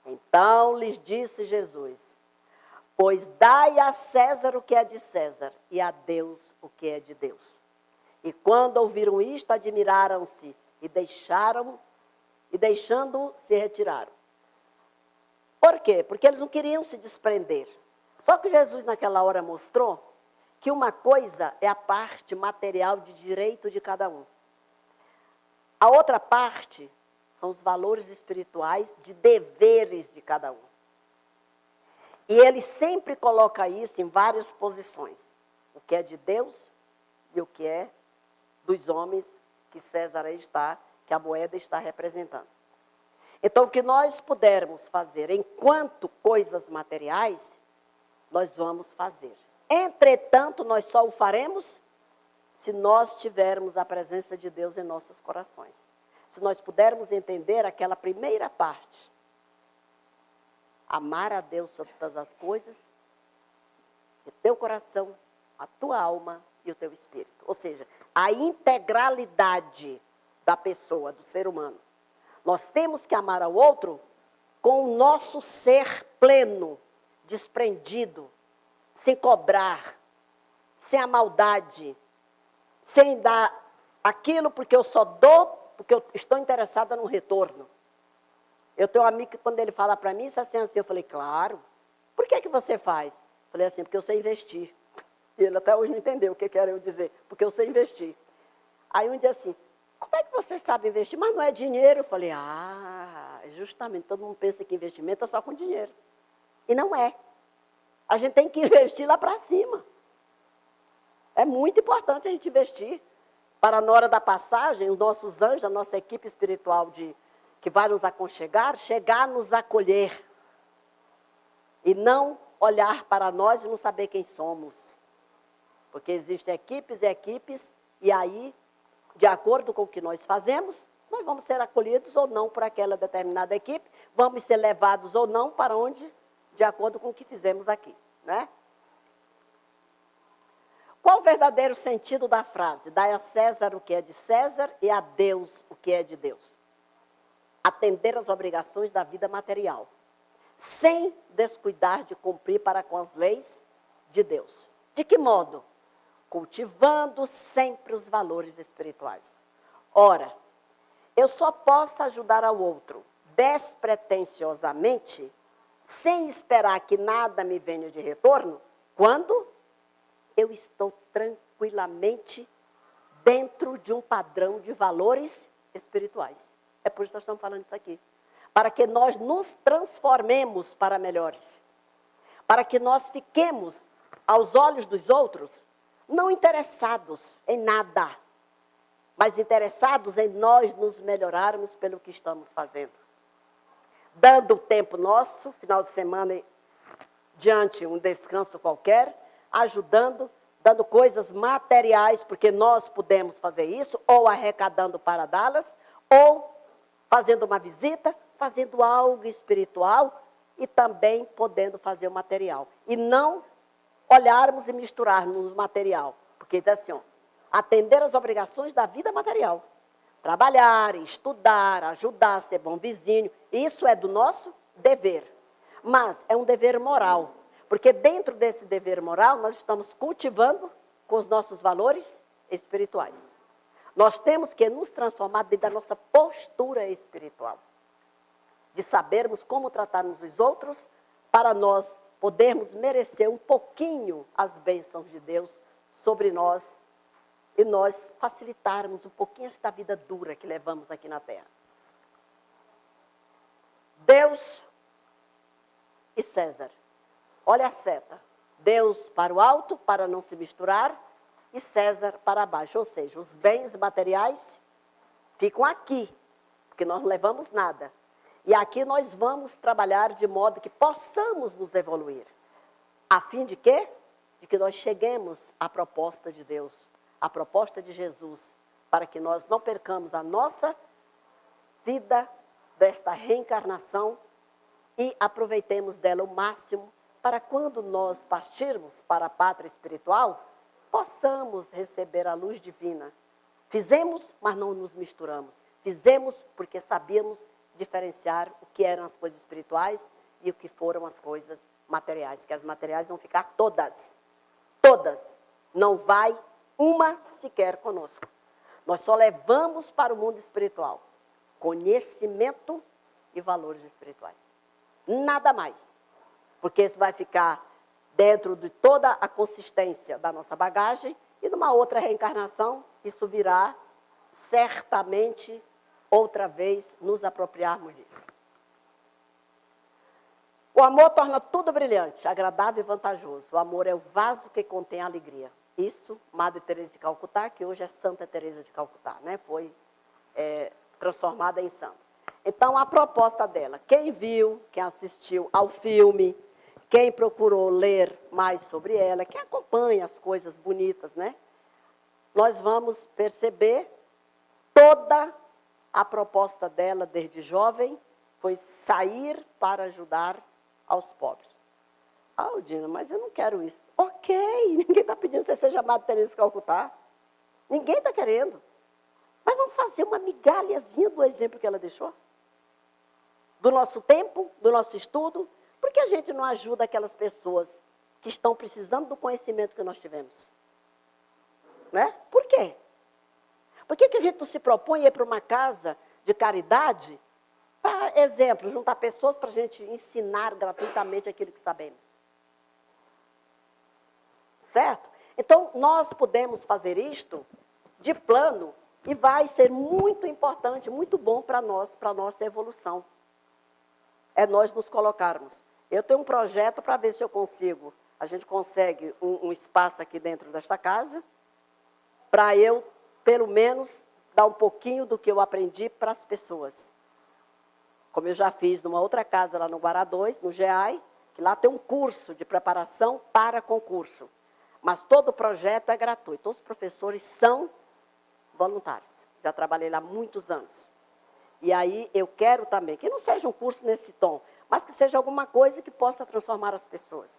Então lhes disse Jesus, pois dai a César o que é de César e a Deus o que é de Deus. E quando ouviram isto, admiraram-se e deixando, se retiraram. Por quê? Porque eles não queriam se desprender. Só que Jesus naquela hora mostrou que uma coisa é a parte material de direito de cada um. A outra parte são os valores espirituais de deveres de cada um. E ele sempre coloca isso em várias posições. O que é de Deus e o que é dos homens que César está, que a moeda está representando. Então, o que nós pudermos fazer enquanto coisas materiais, nós vamos fazer. Entretanto, nós só o faremos se nós tivermos a presença de Deus em nossos corações. Se nós pudermos entender aquela primeira parte, amar a Deus sobre todas as coisas, o teu coração, a tua alma e o teu espírito. Ou seja, a integralidade da pessoa, do ser humano. Nós temos que amar ao outro com o nosso ser pleno, desprendido, sem cobrar, sem a maldade, sem dar aquilo porque eu só dou, porque eu estou interessada no retorno. Eu tenho um amigo que quando ele fala para mim, isso é assim, eu falei, claro. Por que você faz? Eu falei assim, porque eu sei investir. E ele até hoje não entendeu o que era eu dizer, porque eu sei investir. Aí um dia assim, como é que você sabe investir? Mas não é dinheiro. Eu falei, justamente, todo mundo pensa que investimento é só com dinheiro. E não é. A gente tem que investir lá para cima. É muito importante a gente investir. Para na hora da passagem, os nossos anjos, a nossa equipe espiritual que vai nos aconchegar, chegar a nos acolher. E não olhar para nós e não saber quem somos. Porque existem equipes e equipes, e aí, de acordo com o que nós fazemos, nós vamos ser acolhidos ou não por aquela determinada equipe, vamos ser levados ou não para onde, de acordo com o que fizemos aqui, né? Qual o verdadeiro sentido da frase? Dai a César o que é de César e a Deus o que é de Deus. Atender às obrigações da vida material. sem descuidar de cumprir para com as leis de Deus. De que modo? Cultivando sempre os valores espirituais. Ora, eu só posso ajudar ao outro despretensiosamente, sem esperar que nada me venha de retorno, quando eu estou tranquilamente dentro de um padrão de valores espirituais. É por isso que nós estamos falando isso aqui. Para que nós nos transformemos para melhores. Para que nós fiquemos, aos olhos dos outros, não interessados em nada, mas interessados em nós nos melhorarmos pelo que estamos fazendo. Dando o tempo nosso, final de semana, diante um descanso qualquer, ajudando, dando coisas materiais, porque nós podemos fazer isso, ou arrecadando para dá-las, ou fazendo uma visita, fazendo algo espiritual e também podendo fazer o material. E não olharmos e misturarmos o material, porque diz assim, ó, atender às obrigações da vida material. Trabalhar, estudar, ajudar, ser bom vizinho, isso é do nosso dever. Mas é um dever moral, porque dentro desse dever moral nós estamos cultivando com os nossos valores espirituais. Nós temos que nos transformar dentro da nossa postura espiritual. De sabermos como tratarmos os outros, para nós podermos merecer um pouquinho as bênçãos de Deus sobre nós, e nós facilitarmos um pouquinho esta vida dura que levamos aqui na Terra. Deus e César. Olha a seta. Deus para o alto, para não se misturar, e César para baixo. Ou seja, os bens materiais ficam aqui, porque nós não levamos nada. E aqui nós vamos trabalhar de modo que possamos nos evoluir. A fim de quê? De que nós cheguemos à proposta de Deus, à proposta de Jesus, para que nós não percamos a nossa vida desta reencarnação e aproveitemos dela o máximo para quando nós partirmos para a pátria espiritual, possamos receber a luz divina. Fizemos, mas não nos misturamos. Fizemos porque sabíamos diferenciar o que eram as coisas espirituais e o que foram as coisas materiais. Porque as materiais vão ficar todas. Todas. Não vai uma sequer conosco. Nós só levamos para o mundo espiritual conhecimento e valores espirituais. Nada mais. Porque isso vai ficar dentro de toda a consistência da nossa bagagem e numa outra reencarnação, isso virá certamente outra vez nos apropriarmos disso. O amor torna tudo brilhante, agradável e vantajoso. O amor é o vaso que contém a alegria. Isso, Madre Teresa de Calcutá, que hoje é Santa Teresa de Calcutá, né? Foi transformada em santa. Então, a proposta dela, quem viu, quem assistiu ao filme, quem procurou ler mais sobre ela, quem acompanha as coisas bonitas, né? Nós vamos perceber toda a proposta dela, desde jovem, foi sair para ajudar aos pobres. Ah, Dina, mas eu não quero isso. Ok, ninguém está pedindo que você seja Madre Teresa de Calcutá. Ninguém está querendo. Mas vamos fazer uma migalhazinha do exemplo que ela deixou? Do nosso tempo, do nosso estudo. Por que a gente não ajuda aquelas pessoas que estão precisando do conhecimento que nós tivemos? Né? Por quê? Por que a gente não se propõe a ir para uma casa de caridade, para, exemplo, juntar pessoas para a gente ensinar gratuitamente aquilo que sabemos? Certo? Então, nós podemos fazer isto de plano e vai ser muito importante, muito bom para nós, para a nossa evolução. É nós nos colocarmos. Eu tenho um projeto para ver se eu consigo, a gente consegue um espaço aqui dentro desta casa, para eu, pelo menos, dar um pouquinho do que eu aprendi para as pessoas. Como eu já fiz numa outra casa lá no Guará 2, no GEAI, que lá tem um curso de preparação para concurso. Mas todo o projeto é gratuito. Todos os professores são voluntários. Já trabalhei lá há muitos anos. E aí eu quero também, que não seja um curso nesse tom, mas que seja alguma coisa que possa transformar as pessoas.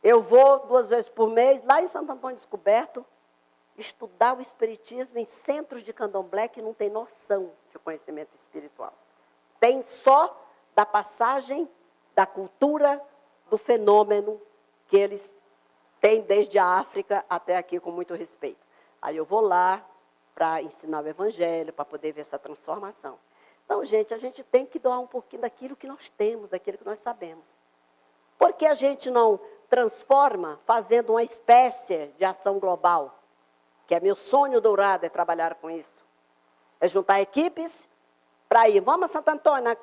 Eu vou 2 vezes por mês, lá em Santo Antônio Descoberto, estudar o espiritismo em centros de candomblé que não tem noção de conhecimento espiritual. Tem só da passagem da cultura, do fenômeno que eles têm desde a África até aqui, com muito respeito. Aí eu vou lá para ensinar o evangelho, para poder ver essa transformação. Então, gente, a gente tem que doar um pouquinho daquilo que nós temos, daquilo que nós sabemos. Por que a gente não transforma fazendo uma espécie de ação global? Que é meu sonho dourado, é trabalhar com isso. É juntar equipes para ir. Vamos a Santo Antônio,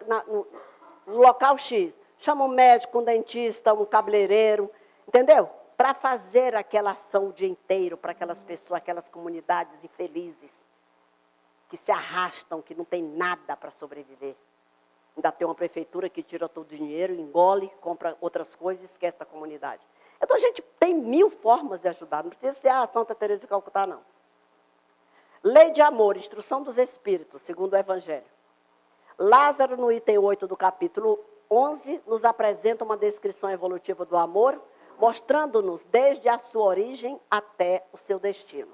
no local X. Chama um médico, um dentista, um cabeleireiro, entendeu? Para fazer aquela ação o dia inteiro para aquelas pessoas, aquelas comunidades infelizes, que se arrastam, que não tem nada para sobreviver. Ainda tem uma prefeitura que tira todo o dinheiro, engole, compra outras coisas e esquece da comunidade. Então, a gente tem 1000 formas de ajudar. Não precisa ser a Santa Teresa de Calcutá, não. Lei de amor, instrução dos espíritos, segundo o Evangelho. Lázaro, no item 8 do capítulo 11, nos apresenta uma descrição evolutiva do amor, mostrando-nos desde a sua origem até o seu destino.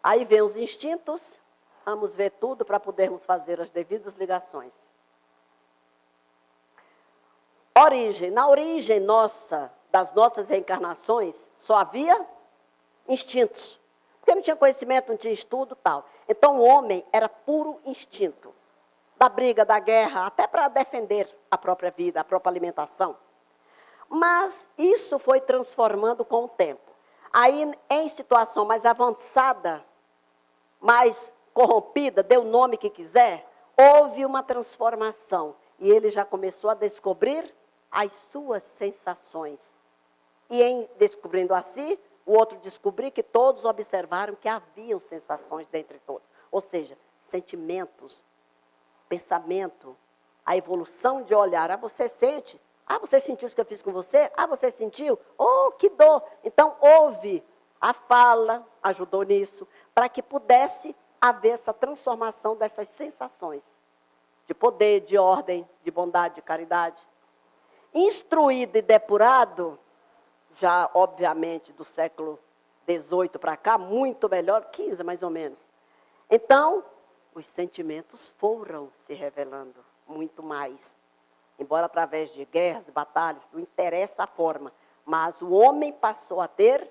Aí vem os instintos, vamos ver tudo para podermos fazer as devidas ligações. Origem. Na origem nossa, das nossas reencarnações, só havia instintos. Porque não tinha conhecimento, não tinha estudo e tal. Então o homem era puro instinto. Da briga, da guerra, até para defender a própria vida, a própria alimentação. Mas isso foi transformando com o tempo. Aí, em situação mais avançada, mais corrompida, dê o nome que quiser, houve uma transformação. E ele já começou a descobrir as suas sensações. E em descobrindo assim, o outro descobriu que todos observaram que haviam sensações dentre todos. Ou seja, sentimentos, pensamento, a evolução de olhar. Ah, você sente? Ah, você sentiu isso que eu fiz com você? Ah, você sentiu? Oh, que dor! Então, houve a fala, ajudou nisso, para que pudesse haver essa transformação dessas sensações de poder, de ordem, de bondade, de caridade. Instruído e depurado, já obviamente do século XVIII para cá, muito melhor, 15 mais ou menos. Então, os sentimentos foram se revelando muito mais. Embora através de guerras, batalhas, não interessa a forma, mas o homem passou a ter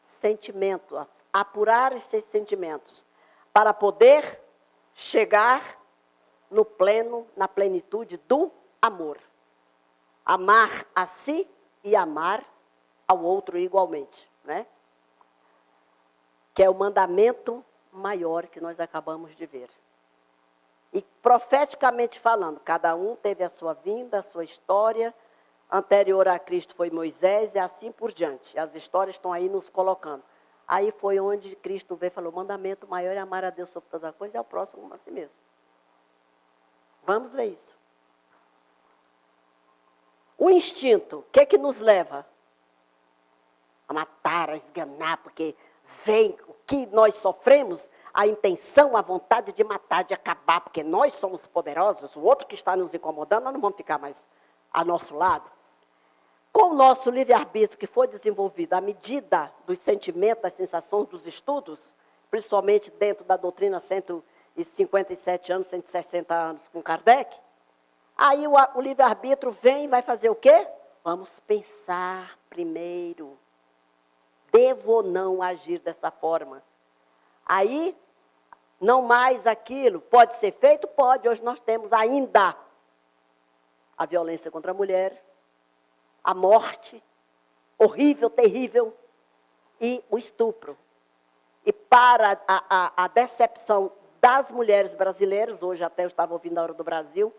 sentimento, a apurar esses sentimentos, para poder chegar no pleno, na plenitude do amor. Amar a si e amar ao outro igualmente, né? Que é o mandamento maior que nós acabamos de ver. E profeticamente falando, cada um teve a sua vinda, a sua história. Anterior a Cristo foi Moisés e assim por diante. As histórias estão aí nos colocando. Aí foi onde Cristo veio e falou, o mandamento maior é amar a Deus sobre toda a coisa e ao próximo como a si mesmo. Vamos ver isso. O instinto, o que nos leva? A matar, a esganar, porque vem o que nós sofremos, a intenção, a vontade de matar, de acabar, porque nós somos poderosos, o outro que está nos incomodando, nós não vamos ficar mais a nosso lado. Com o nosso livre-arbítrio que foi desenvolvido à medida dos sentimentos, das sensações, dos estudos, principalmente dentro da doutrina 157 anos, 160 anos com Kardec, aí o livre-arbítrio vem e vai fazer o quê? Vamos pensar primeiro. Devo ou não agir dessa forma? Aí, não mais aquilo. Pode ser feito? Pode. Hoje nós temos ainda a violência contra a mulher, a morte, horrível, terrível, e o estupro. E para a decepção das mulheres brasileiras, hoje até eu estava ouvindo na Hora do Brasil,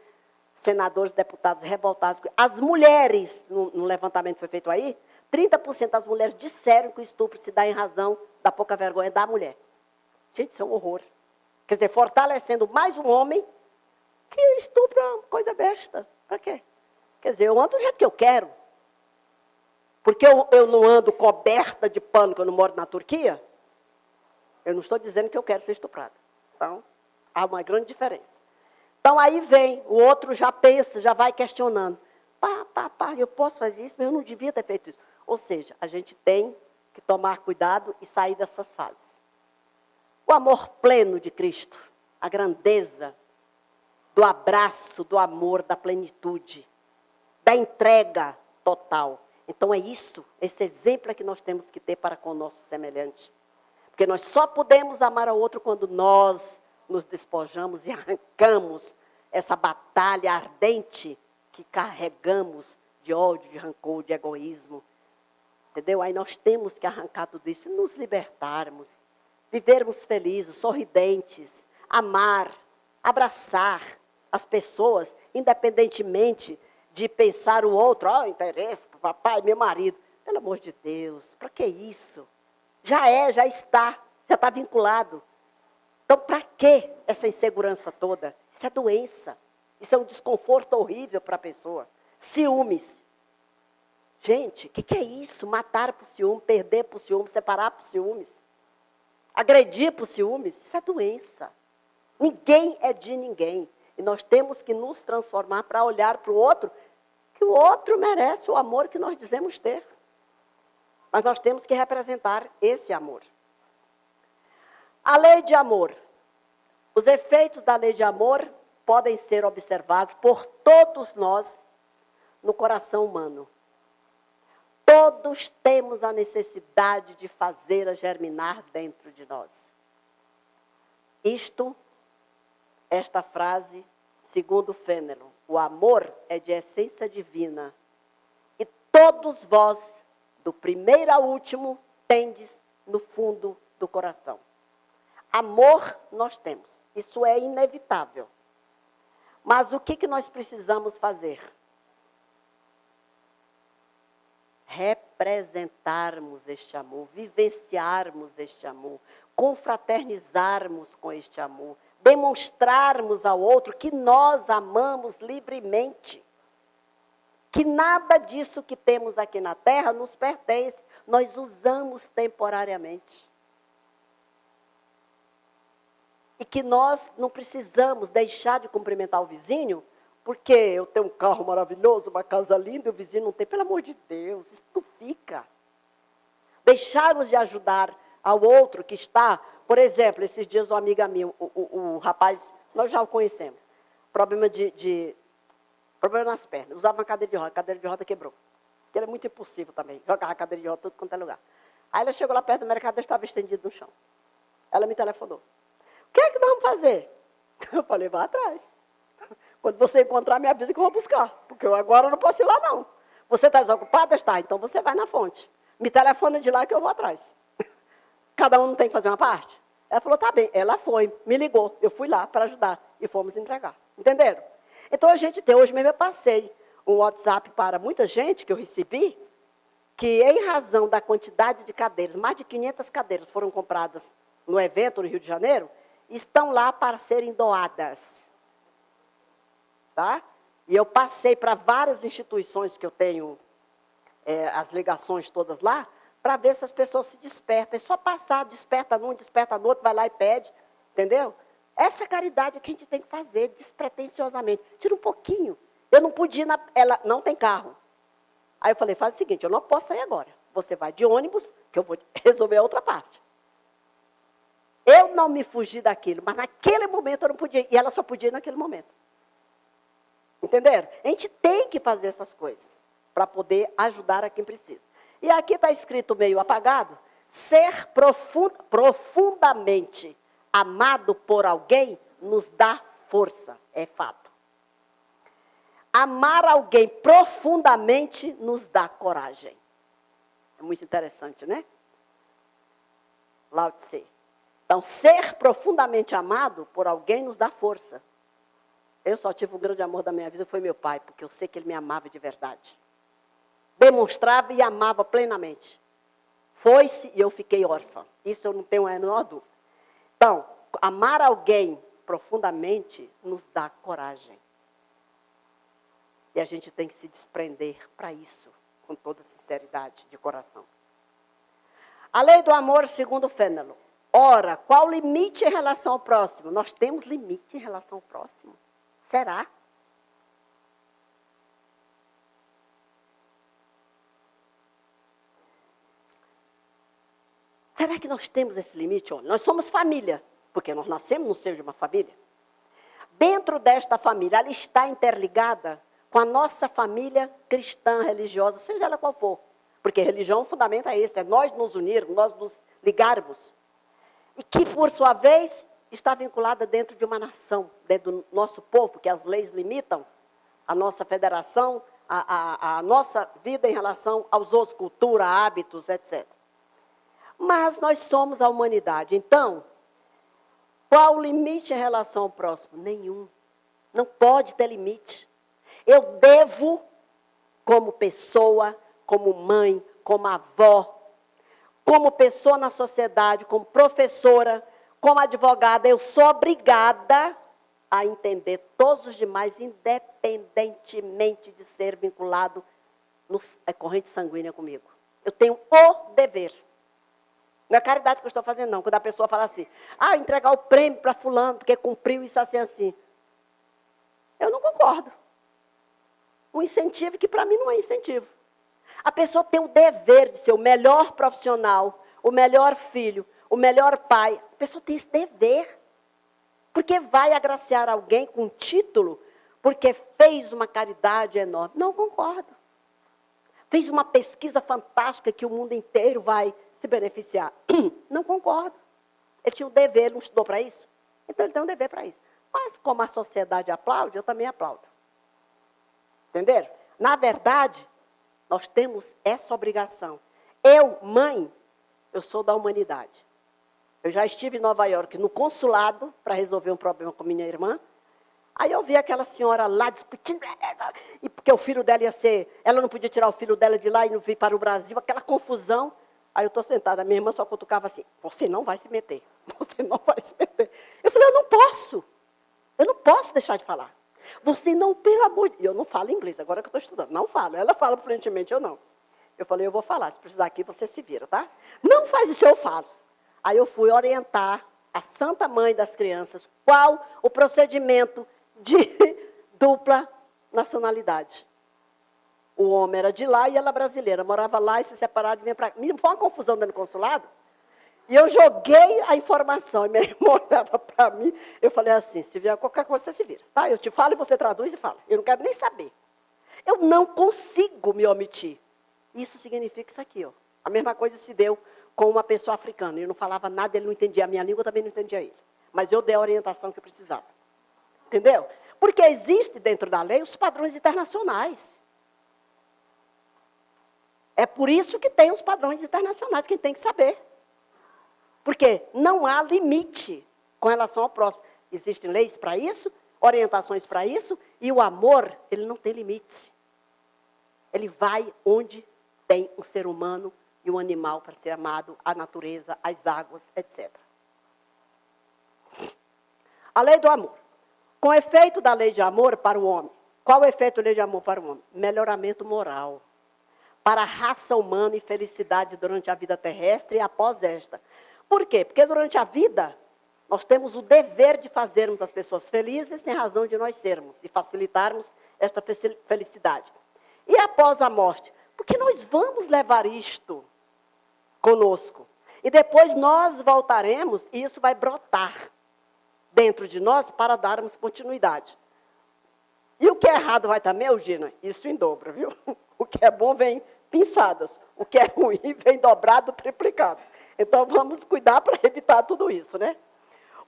senadores, deputados revoltados. As mulheres, no levantamento que foi feito aí, 30% das mulheres disseram que o estupro se dá em razão da pouca vergonha da mulher. Gente, isso é um horror. Quer dizer, fortalecendo mais um homem, que o estupro é uma coisa besta. Para quê? Quer dizer, eu ando do jeito que eu quero. Porque eu não ando coberta de pano quando eu moro na Turquia, eu não estou dizendo que eu quero ser estuprada. Então, há uma grande diferença. Então, aí vem, o outro já pensa, já vai questionando. Eu posso fazer isso, mas eu não devia ter feito isso. Ou seja, a gente tem que tomar cuidado e sair dessas fases. O amor pleno de Cristo, a grandeza do abraço, do amor, da plenitude, da entrega total. Então é isso, esse exemplo é que nós temos que ter para com o nosso semelhante. Porque nós só podemos amar ao outro quando nós nos despojamos e arrancamos essa batalha ardente que carregamos de ódio, de rancor, de egoísmo. Entendeu? Aí nós temos que arrancar tudo isso e nos libertarmos, vivermos felizes, sorridentes, amar, abraçar as pessoas, independentemente de pensar o outro, interesse para o papai, meu marido. Pelo amor de Deus, para que isso? Já está vinculado. Então, para que essa insegurança toda? Isso é doença, isso é um desconforto horrível para a pessoa. Ciúmes. Gente, o que é isso? Matar por ciúme, perder por ciúme, separar por ciúmes, agredir por ciúmes, isso é doença. Ninguém é de ninguém. E nós temos que nos transformar para olhar para o outro, que o outro merece o amor que nós dizemos ter. Mas nós temos que representar esse amor. A lei de amor. Os efeitos da lei de amor podem ser observados por todos nós no coração humano. Todos temos a necessidade de fazê-la germinar dentro de nós. Esta frase, segundo Fenelon, o amor é de essência divina. E todos vós, do primeiro ao último, tendes no fundo do coração. Amor nós temos, isso é inevitável. Mas o que nós precisamos fazer? Representarmos este amor, vivenciarmos este amor, confraternizarmos com este amor, demonstrarmos ao outro que nós amamos livremente, que nada disso que temos aqui na terra nos pertence, nós usamos temporariamente. E que nós não precisamos deixar de cumprimentar o vizinho, porque eu tenho um carro maravilhoso, uma casa linda, e o vizinho não tem. Pelo amor de Deus, isso não fica. Deixarmos de ajudar ao outro que está, por exemplo, esses dias uma amiga minha, o rapaz, nós já o conhecemos, problema nas pernas, usava uma cadeira de roda quebrou. Ele é muito impulsivo também, jogava a cadeira de roda tudo quanto é lugar. Aí ela chegou lá perto do mercado, estava estendido no chão. Ela me telefonou. O que é que nós vamos fazer? Eu falei, vá atrás. Quando você encontrar, me avisa que eu vou buscar. Porque eu agora não posso ir lá, não. Você está desocupada? Está. Então você vai na fonte. Me telefona de lá que eu vou atrás. Cada um não tem que fazer uma parte? Ela falou, tá bem. Ela foi, me ligou. Eu fui lá para ajudar. E fomos entregar. Entenderam? Então a gente tem, hoje mesmo eu passei um WhatsApp para muita gente que eu recebi, que em razão da quantidade de cadeiras, mais de 500 cadeiras foram compradas no evento no Rio de Janeiro, estão lá para serem doadas. Tá? E eu passei para várias instituições que eu tenho, as ligações todas lá, para ver se as pessoas se despertam. É só passar, desperta num, desperta no outro, vai lá e pede. Entendeu? Essa caridade que a gente tem que fazer despretensiosamente. Tira um pouquinho. Eu não podia, ela não tem carro. Aí eu falei, faz o seguinte, eu não posso sair agora. Você vai de ônibus, que eu vou resolver a outra parte. Eu não me fugi daquilo, mas naquele momento eu não podia. E ela só podia ir naquele momento. Entenderam? A gente tem que fazer essas coisas para poder ajudar a quem precisa. E aqui está escrito meio apagado, ser profundamente amado por alguém nos dá força, é fato. Amar alguém profundamente nos dá coragem. É muito interessante, né? Lao Tse. Então, ser profundamente amado por alguém nos dá força. Eu só tive um grande amor da minha vida, foi meu pai, porque eu sei que ele me amava de verdade. Demonstrava e amava plenamente. Foi-se e eu fiquei órfã. Isso eu não tenho a menor dúvida. Então, amar alguém profundamente nos dá coragem. E a gente tem que se desprender para isso, com toda sinceridade de coração. A lei do amor, segundo Fenelon. Ora, qual o limite em relação ao próximo? Nós temos limite em relação ao próximo. Será? Será que nós temos esse limite? Olha, nós somos família, porque nós nascemos no seio de uma família. dentro desta família, ela está interligada com a nossa família cristã, religiosa, seja ela qual for. Porque religião, o fundamento é esse, é nós nos unirmos, nós nos ligarmos. E que, por sua vez, está vinculada dentro de uma nação, dentro do nosso povo, porque as leis limitam a nossa federação, a nossa vida em relação aos outros, cultura, hábitos, etc. Mas nós somos a humanidade. Então, qual o limite em relação ao próximo? Nenhum. Não pode ter limite. Eu devo, como pessoa, como mãe, como avó, como pessoa na sociedade, como professora, como advogada, eu sou obrigada a entender todos os demais, independentemente de ser vinculado à corrente sanguínea comigo. Eu tenho o dever. Não é caridade que eu estou fazendo, não. Quando a pessoa fala assim, entregar o prêmio para fulano, porque cumpriu isso assim, assim. Eu não concordo. Um incentivo que para mim não é incentivo. A pessoa tem o dever de ser o melhor profissional, o melhor filho, o melhor pai. A pessoa tem esse dever. Porque vai agraciar alguém com título, porque fez uma caridade enorme. Não concordo. Fez uma pesquisa fantástica que o mundo inteiro vai se beneficiar. Não concordo. Ele tinha um dever, ele não estudou para isso? Então ele tem um dever para isso. Mas como a sociedade aplaude, eu também aplaudo. Entenderam? Na verdade, nós temos essa obrigação. Eu, mãe, eu sou da humanidade. Eu já estive em Nova York no consulado para resolver um problema com minha irmã. Aí eu vi aquela senhora lá discutindo, e porque o filho dela ia ser, ela não podia tirar o filho dela de lá e não vir para o Brasil, aquela confusão. Aí eu estou sentada, minha irmã só cutucava assim, você não vai se meter, você não vai se meter. Eu falei, eu não posso deixar de falar. Você não, pelo amor de Deus, eu não falo inglês, agora que eu estou estudando, não falo. Ela fala fluentemente, eu não. Eu falei, eu vou falar, se precisar aqui, você se vira, tá? Não faz isso, eu falo. Aí eu fui orientar a Santa Mãe das Crianças qual o procedimento de dupla nacionalidade. O homem era de lá e ela brasileira. Morava lá e se separaram e vinha para cá. Foi uma confusão dentro do consulado. E eu joguei a informação. E minha irmã olhava para mim. Eu falei assim, se vier qualquer coisa, você se vira. Tá? Eu te falo e você traduz e fala. Eu não quero nem saber. Eu não consigo me omitir. Isso significa isso aqui. Ó. A mesma coisa se deu com uma pessoa africana. Eu não falava nada, ele não entendia a minha língua, eu também não entendia ele. Mas eu dei a orientação que eu precisava. Entendeu? Porque existe dentro da lei os padrões internacionais. É por isso que tem os padrões internacionais, quem tem que saber. Porque não há limite com relação ao próximo. Existem leis para isso, orientações para isso, e o amor, ele não tem limites. Ele vai onde tem um ser humano e um animal para ser amado, a natureza, as águas, etc. A lei do amor. Com o efeito da lei de amor para o homem. Qual o efeito da lei de amor para o homem? Melhoramento moral. Para a raça humana e felicidade durante a vida terrestre e após esta. Por quê? Porque durante a vida, nós temos o dever de fazermos as pessoas felizes em razão de nós sermos e facilitarmos esta felicidade. E após a morte? Porque nós vamos levar isto conosco. E depois nós voltaremos e isso vai brotar dentro de nós para darmos continuidade. E o que é errado vai também, Eugênia? Isso em dobro, viu? O que é bom vem pinçadas. O que é ruim vem dobrado, triplicado. Então vamos cuidar para evitar tudo isso, né?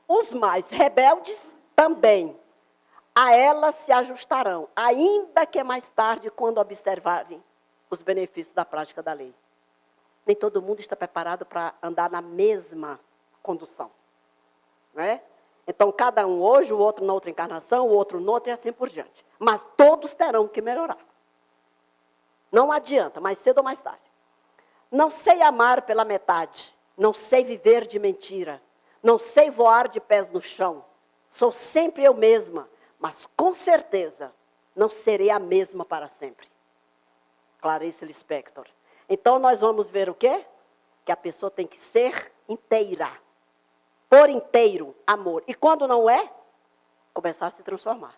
Os mais rebeldes também a elas se ajustarão, ainda que mais tarde, quando observarem os benefícios da prática da lei. Nem todo mundo está preparado para andar na mesma condução. Não é? Então, cada um hoje, o outro na outra encarnação, o outro noutra e assim por diante. Mas todos terão que melhorar. Não adianta, mais cedo ou mais tarde. Não sei amar pela metade. Não sei viver de mentira. Não sei voar de pés no chão. Sou sempre eu mesma, mas com certeza não serei a mesma para sempre. Clarice Lispector. Então, nós vamos ver o quê? Que a pessoa tem que ser inteira. Por inteiro, amor. E quando não é, começar a se transformar.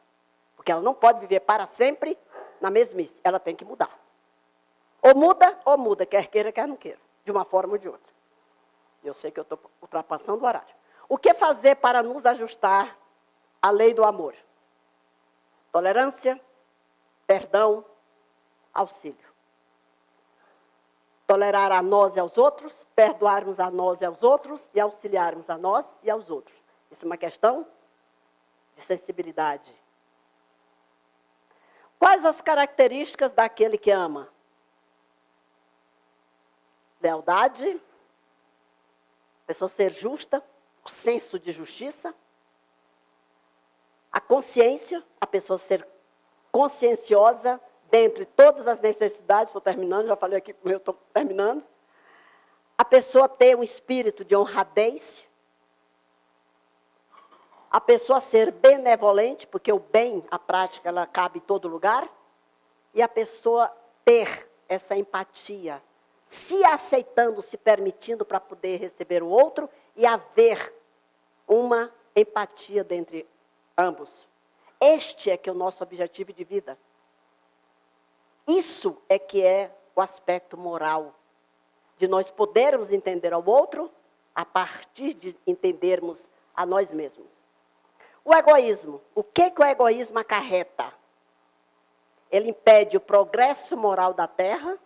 Porque ela não pode viver para sempre na mesmice. Ela tem que mudar. Ou muda, quer queira, quer não queira. De uma forma ou de outra. Eu sei que eu estou ultrapassando o horário. O que fazer para nos ajustar a lei do amor. Tolerância, perdão, auxílio. Tolerar a nós e aos outros, perdoarmos a nós e aos outros e auxiliarmos a nós e aos outros. Isso é uma questão de sensibilidade. Quais as características daquele que ama? Lealdade, pessoa ser justa, o senso de justiça, a consciência, a pessoa ser conscienciosa dentre todas as necessidades, estou terminando, já falei aqui como eu estou terminando. A pessoa ter um espírito de honradez, a pessoa ser benevolente, porque o bem, a prática, ela cabe em todo lugar, e a pessoa ter essa empatia, se aceitando, se permitindo para poder receber o outro e haver uma empatia dentre ambos. Este é que é o nosso objetivo de vida. Isso é que é o aspecto moral, de nós podermos entender ao outro a partir de entendermos a nós mesmos. O egoísmo. O que o egoísmo acarreta? Ele impede o progresso moral da Terra,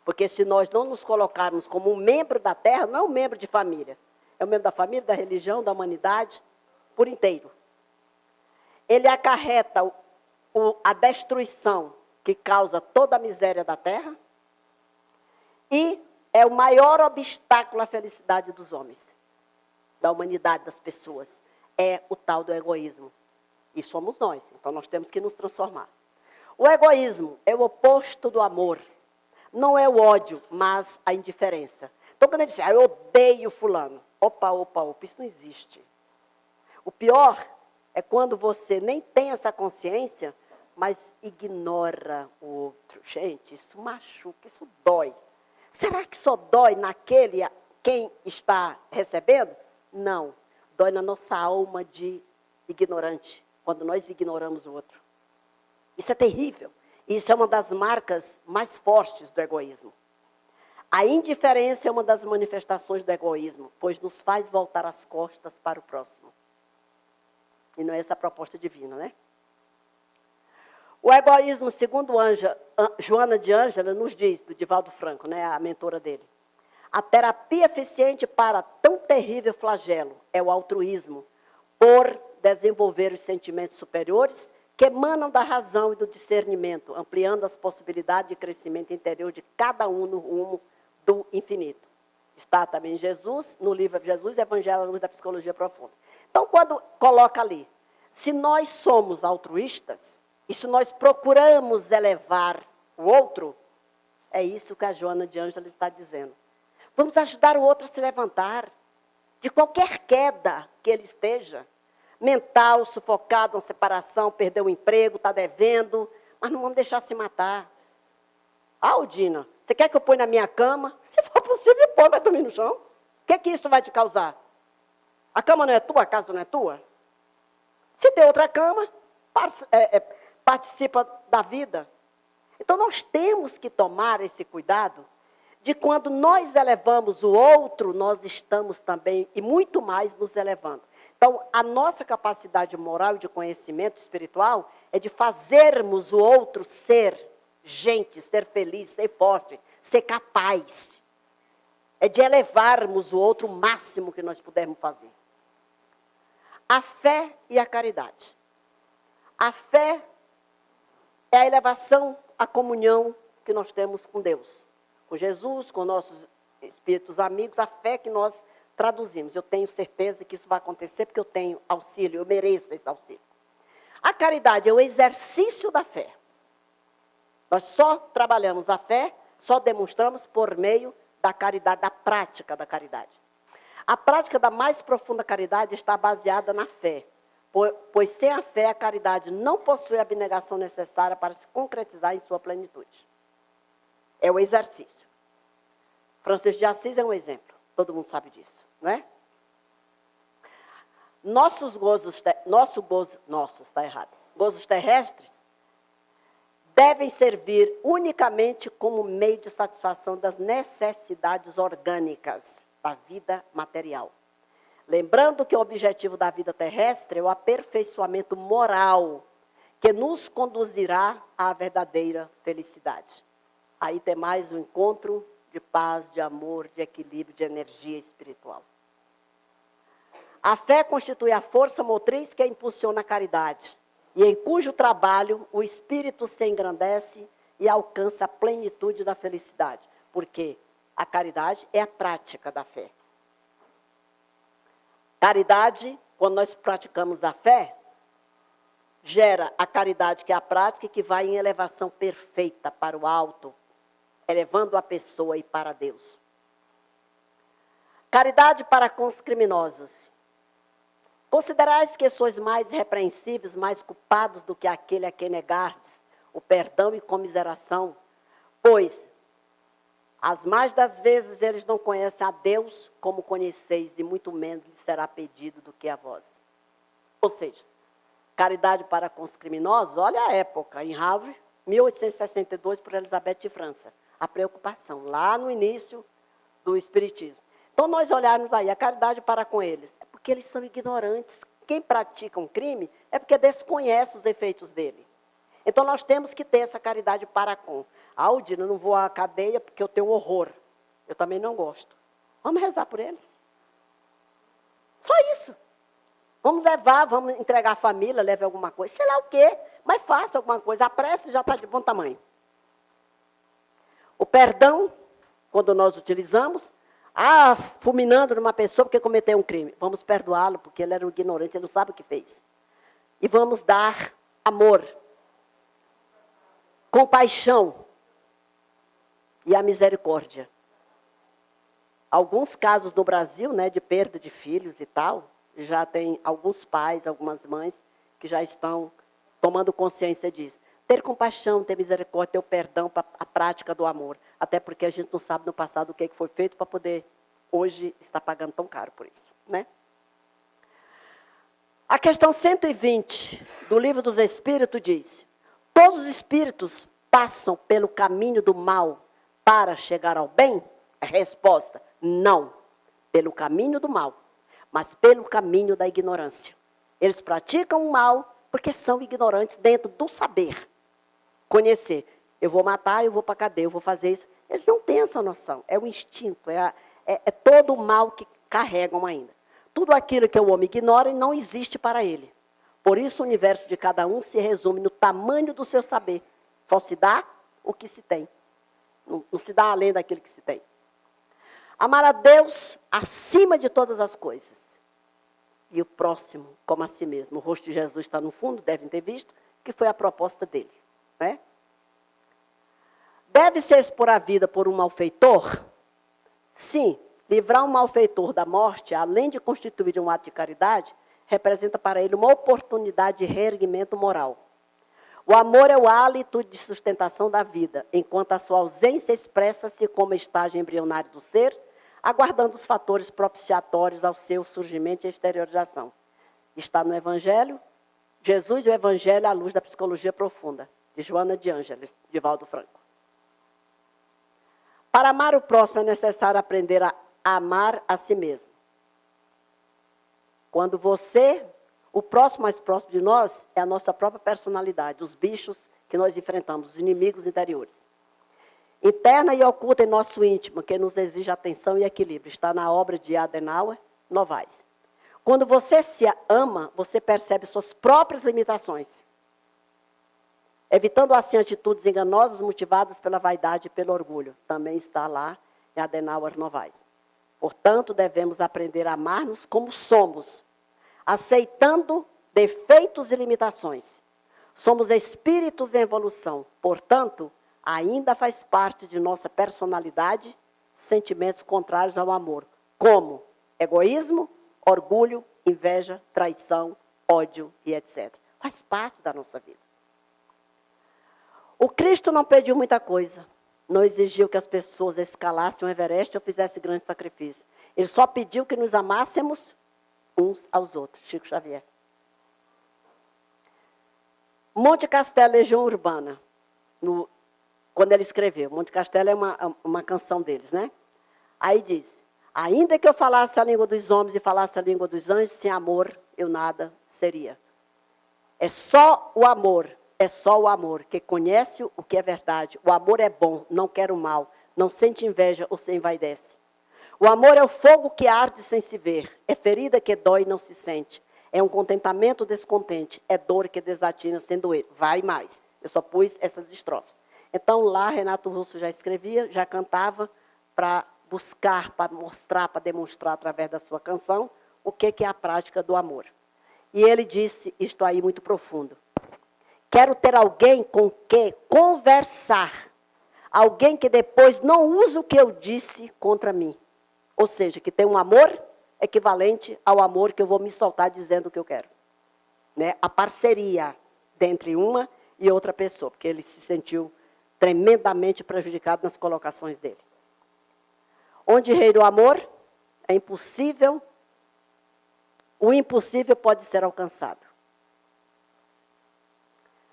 porque se nós não nos colocarmos como um membro da Terra, não é um membro de família, é um membro da família, da religião, da humanidade, por inteiro. Ele acarreta a destruição que causa toda a miséria da Terra e é o maior obstáculo à felicidade dos homens, da humanidade, das pessoas. É o tal do egoísmo. E somos nós, então nós temos que nos transformar. O egoísmo é o oposto do amor. Não é o ódio, mas a indiferença. Então, quando ele diz, eu odeio fulano. Opa, isso não existe. O pior é quando você nem tem essa consciência, mas ignora o outro. Gente, isso machuca, isso dói. Será que só dói naquele quem está recebendo? Não. Dói na nossa alma de ignorante, quando nós ignoramos o outro. Isso é terrível. Isso é uma das marcas mais fortes do egoísmo. A indiferença é uma das manifestações do egoísmo, pois nos faz voltar as costas para o próximo. E não é essa a proposta divina, né? O egoísmo, segundo Joana de Ângela, nos diz, do Divaldo Franco, né, a mentora dele. A terapia eficiente para tão terrível flagelo é o altruísmo, por desenvolver os sentimentos superiores que emanam da razão e do discernimento, ampliando as possibilidades de crescimento interior de cada um no rumo do infinito. Está também em Jesus, no livro de Jesus, Evangelho à Luz da Psicologia Profunda. Então, quando coloca ali, se nós somos altruístas, e se nós procuramos elevar o outro, é isso que a Joana de Ângela está dizendo. Vamos ajudar o outro a se levantar, de qualquer queda que ele esteja, mental, sufocado, uma separação, perdeu o emprego, está devendo, mas não vamos deixar se matar. Aldina, você quer que eu ponha na minha cama? Se for possível, põe, vai dormir no chão. O que isso vai te causar? A cama não é tua, a casa não é tua? Se tem outra cama, participa da vida. Então, nós temos que tomar esse cuidado de quando nós elevamos o outro, nós estamos também, e muito mais, nos elevando. Então, a nossa capacidade moral e de conhecimento espiritual é de fazermos o outro ser gente, ser feliz, ser forte, ser capaz. É de elevarmos o outro o máximo que nós pudermos fazer. A fé e a caridade. A fé é a elevação, a comunhão que nós temos com Deus, com Jesus, com nossos espíritos amigos, a fé que nós traduzimos. Eu tenho certeza que isso vai acontecer porque eu tenho auxílio, eu mereço esse auxílio. A caridade é o exercício da fé. Nós só trabalhamos a fé, só demonstramos por meio da caridade, da prática da caridade. A prática da mais profunda caridade está baseada na fé, pois sem a fé a caridade não possui a abnegação necessária para se concretizar em sua plenitude. É o exercício. Francisco de Assis é um exemplo, todo mundo sabe disso, não é? Gozos terrestres devem servir unicamente como meio de satisfação das necessidades orgânicas da vida material. Lembrando que o objetivo da vida terrestre é o aperfeiçoamento moral, que nos conduzirá à verdadeira felicidade. Aí tem mais um encontro de paz, de amor, de equilíbrio, de energia espiritual. A fé constitui a força motriz que impulsiona a caridade, e em cujo trabalho o espírito se engrandece e alcança a plenitude da felicidade, porque a caridade é a prática da fé. Caridade, quando nós praticamos a fé, gera a caridade, que é a prática, que vai em elevação perfeita para o alto, elevando a pessoa e para Deus. Caridade para com os criminosos. Considerais que sois mais repreensíveis, mais culpados do que aquele a quem negardes o perdão e comiseração, pois as mais das vezes eles não conhecem a Deus como conheceis, e muito menos lhes será pedido do que a vós. Ou seja, caridade para com os criminosos, olha a época, em Havre, 1862, por Elizabeth de França. A preocupação, lá no início do Espiritismo. Então, nós olharmos aí, a caridade para com eles, é porque eles são ignorantes. Quem pratica um crime é porque desconhece os efeitos dele. Então, nós temos que ter essa caridade para com. Aldina, eu não vou à cadeia porque eu tenho horror. Eu também não gosto. Vamos rezar por eles. Só isso. Vamos levar, vamos entregar a família, leve alguma coisa, sei lá o quê, mas faça alguma coisa. A prece já está de bom tamanho. O perdão, quando nós utilizamos, fulminando numa pessoa porque cometeu um crime. Vamos perdoá-lo, porque ele era um ignorante, ele não sabe o que fez. E vamos dar amor, compaixão e a misericórdia. Alguns casos no Brasil, né, de perda de filhos e tal, já tem alguns pais, algumas mães, que já estão tomando consciência disso. Ter compaixão, ter misericórdia, ter o perdão, a prática do amor. Até porque a gente não sabe no passado o que foi feito para poder, hoje, estar pagando tão caro por isso. Né? A questão 120 do Livro dos Espíritos diz: todos os espíritos passam pelo caminho do mal para chegar ao bem? A resposta, não. Pelo caminho do mal, mas pelo caminho da ignorância. Eles praticam o mal porque são ignorantes dentro do saber. Conhecer. Eu vou matar, eu vou para a cadeia, eu vou fazer isso. Eles não têm essa noção. É o instinto, é todo o mal que carregam ainda. Tudo aquilo que o homem ignora não existe para ele. Por isso o universo de cada um se resume no tamanho do seu saber. Só se dá o que se tem. Não se dá além daquilo que se tem. Amar a Deus acima de todas as coisas. E o próximo como a si mesmo. O rosto de Jesus está no fundo, devem ter visto, que foi a proposta dele. Né? Deve-se expor a vida por um malfeitor? Sim, livrar um malfeitor da morte, além de constituir um ato de caridade, representa para ele uma oportunidade de reerguimento moral. O amor é o hálito de sustentação da vida, enquanto a sua ausência expressa-se como estágio embrionário do ser, aguardando os fatores propiciatórios ao seu surgimento e exteriorização. Está no Evangelho, Jesus e o Evangelho à luz da psicologia profunda, de Joana de Ângeles, de Valdo Franco. Para amar o próximo é necessário aprender a amar a si mesmo. Quando o próximo mais próximo de nós é a nossa própria personalidade, os bichos que nós enfrentamos, os inimigos interiores. Interna e oculta em nosso íntimo, que nos exige atenção e equilíbrio. Está na obra de Adenauer, Novaes. Quando você se ama, você percebe suas próprias limitações, evitando assim atitudes enganosas motivadas pela vaidade e pelo orgulho. Também está lá em Adenauer, Novaes. Portanto, devemos aprender a amar-nos como somos, aceitando defeitos e limitações. Somos espíritos em evolução, portanto, ainda faz parte de nossa personalidade sentimentos contrários ao amor, como egoísmo, orgulho, inveja, traição, ódio e etc. Faz parte da nossa vida. O Cristo não pediu muita coisa. Não exigiu que as pessoas escalassem o Everest ou fizessem grandes sacrifícios. Ele só pediu que nos amássemos uns aos outros. Chico Xavier. Monte Castelo, Legião Urbana. Quando ele escreveu. Monte Castelo é uma canção deles, né? Aí diz: Ainda que eu falasse a língua dos homens e falasse a língua dos anjos, sem amor eu nada seria. É só o amor que conhece o que é verdade. O amor é bom, não quer o mal, não sente inveja ou se envaidece. O amor é o fogo que arde sem se ver, é ferida que dói e não se sente. É um contentamento descontente, é dor que desatina sem doer. Vai mais. Eu só pus essas estrofes. Então lá Renato Russo já escrevia, já cantava para buscar, para mostrar, para demonstrar através da sua canção o que é a prática do amor. E ele disse isto aí muito profundo. Quero ter alguém com que conversar. Alguém que depois não use o que eu disse contra mim. Ou seja, que tem um amor equivalente ao amor que eu vou me soltar dizendo o que eu quero. Né? A parceria entre uma e outra pessoa, porque ele se sentiu tremendamente prejudicado nas colocações dele. Onde reina o amor, é impossível, o impossível pode ser alcançado.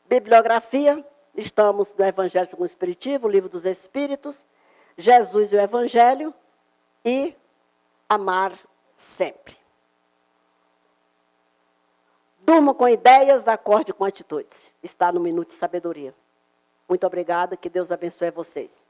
Bibliografia, estamos no Evangelho segundo o Espiritismo, o Livro dos Espíritos, Jesus e o Evangelho e amar sempre. Durma com ideias, acorde com atitudes. Está no Minuto de Sabedoria. Muito obrigada, que Deus abençoe vocês.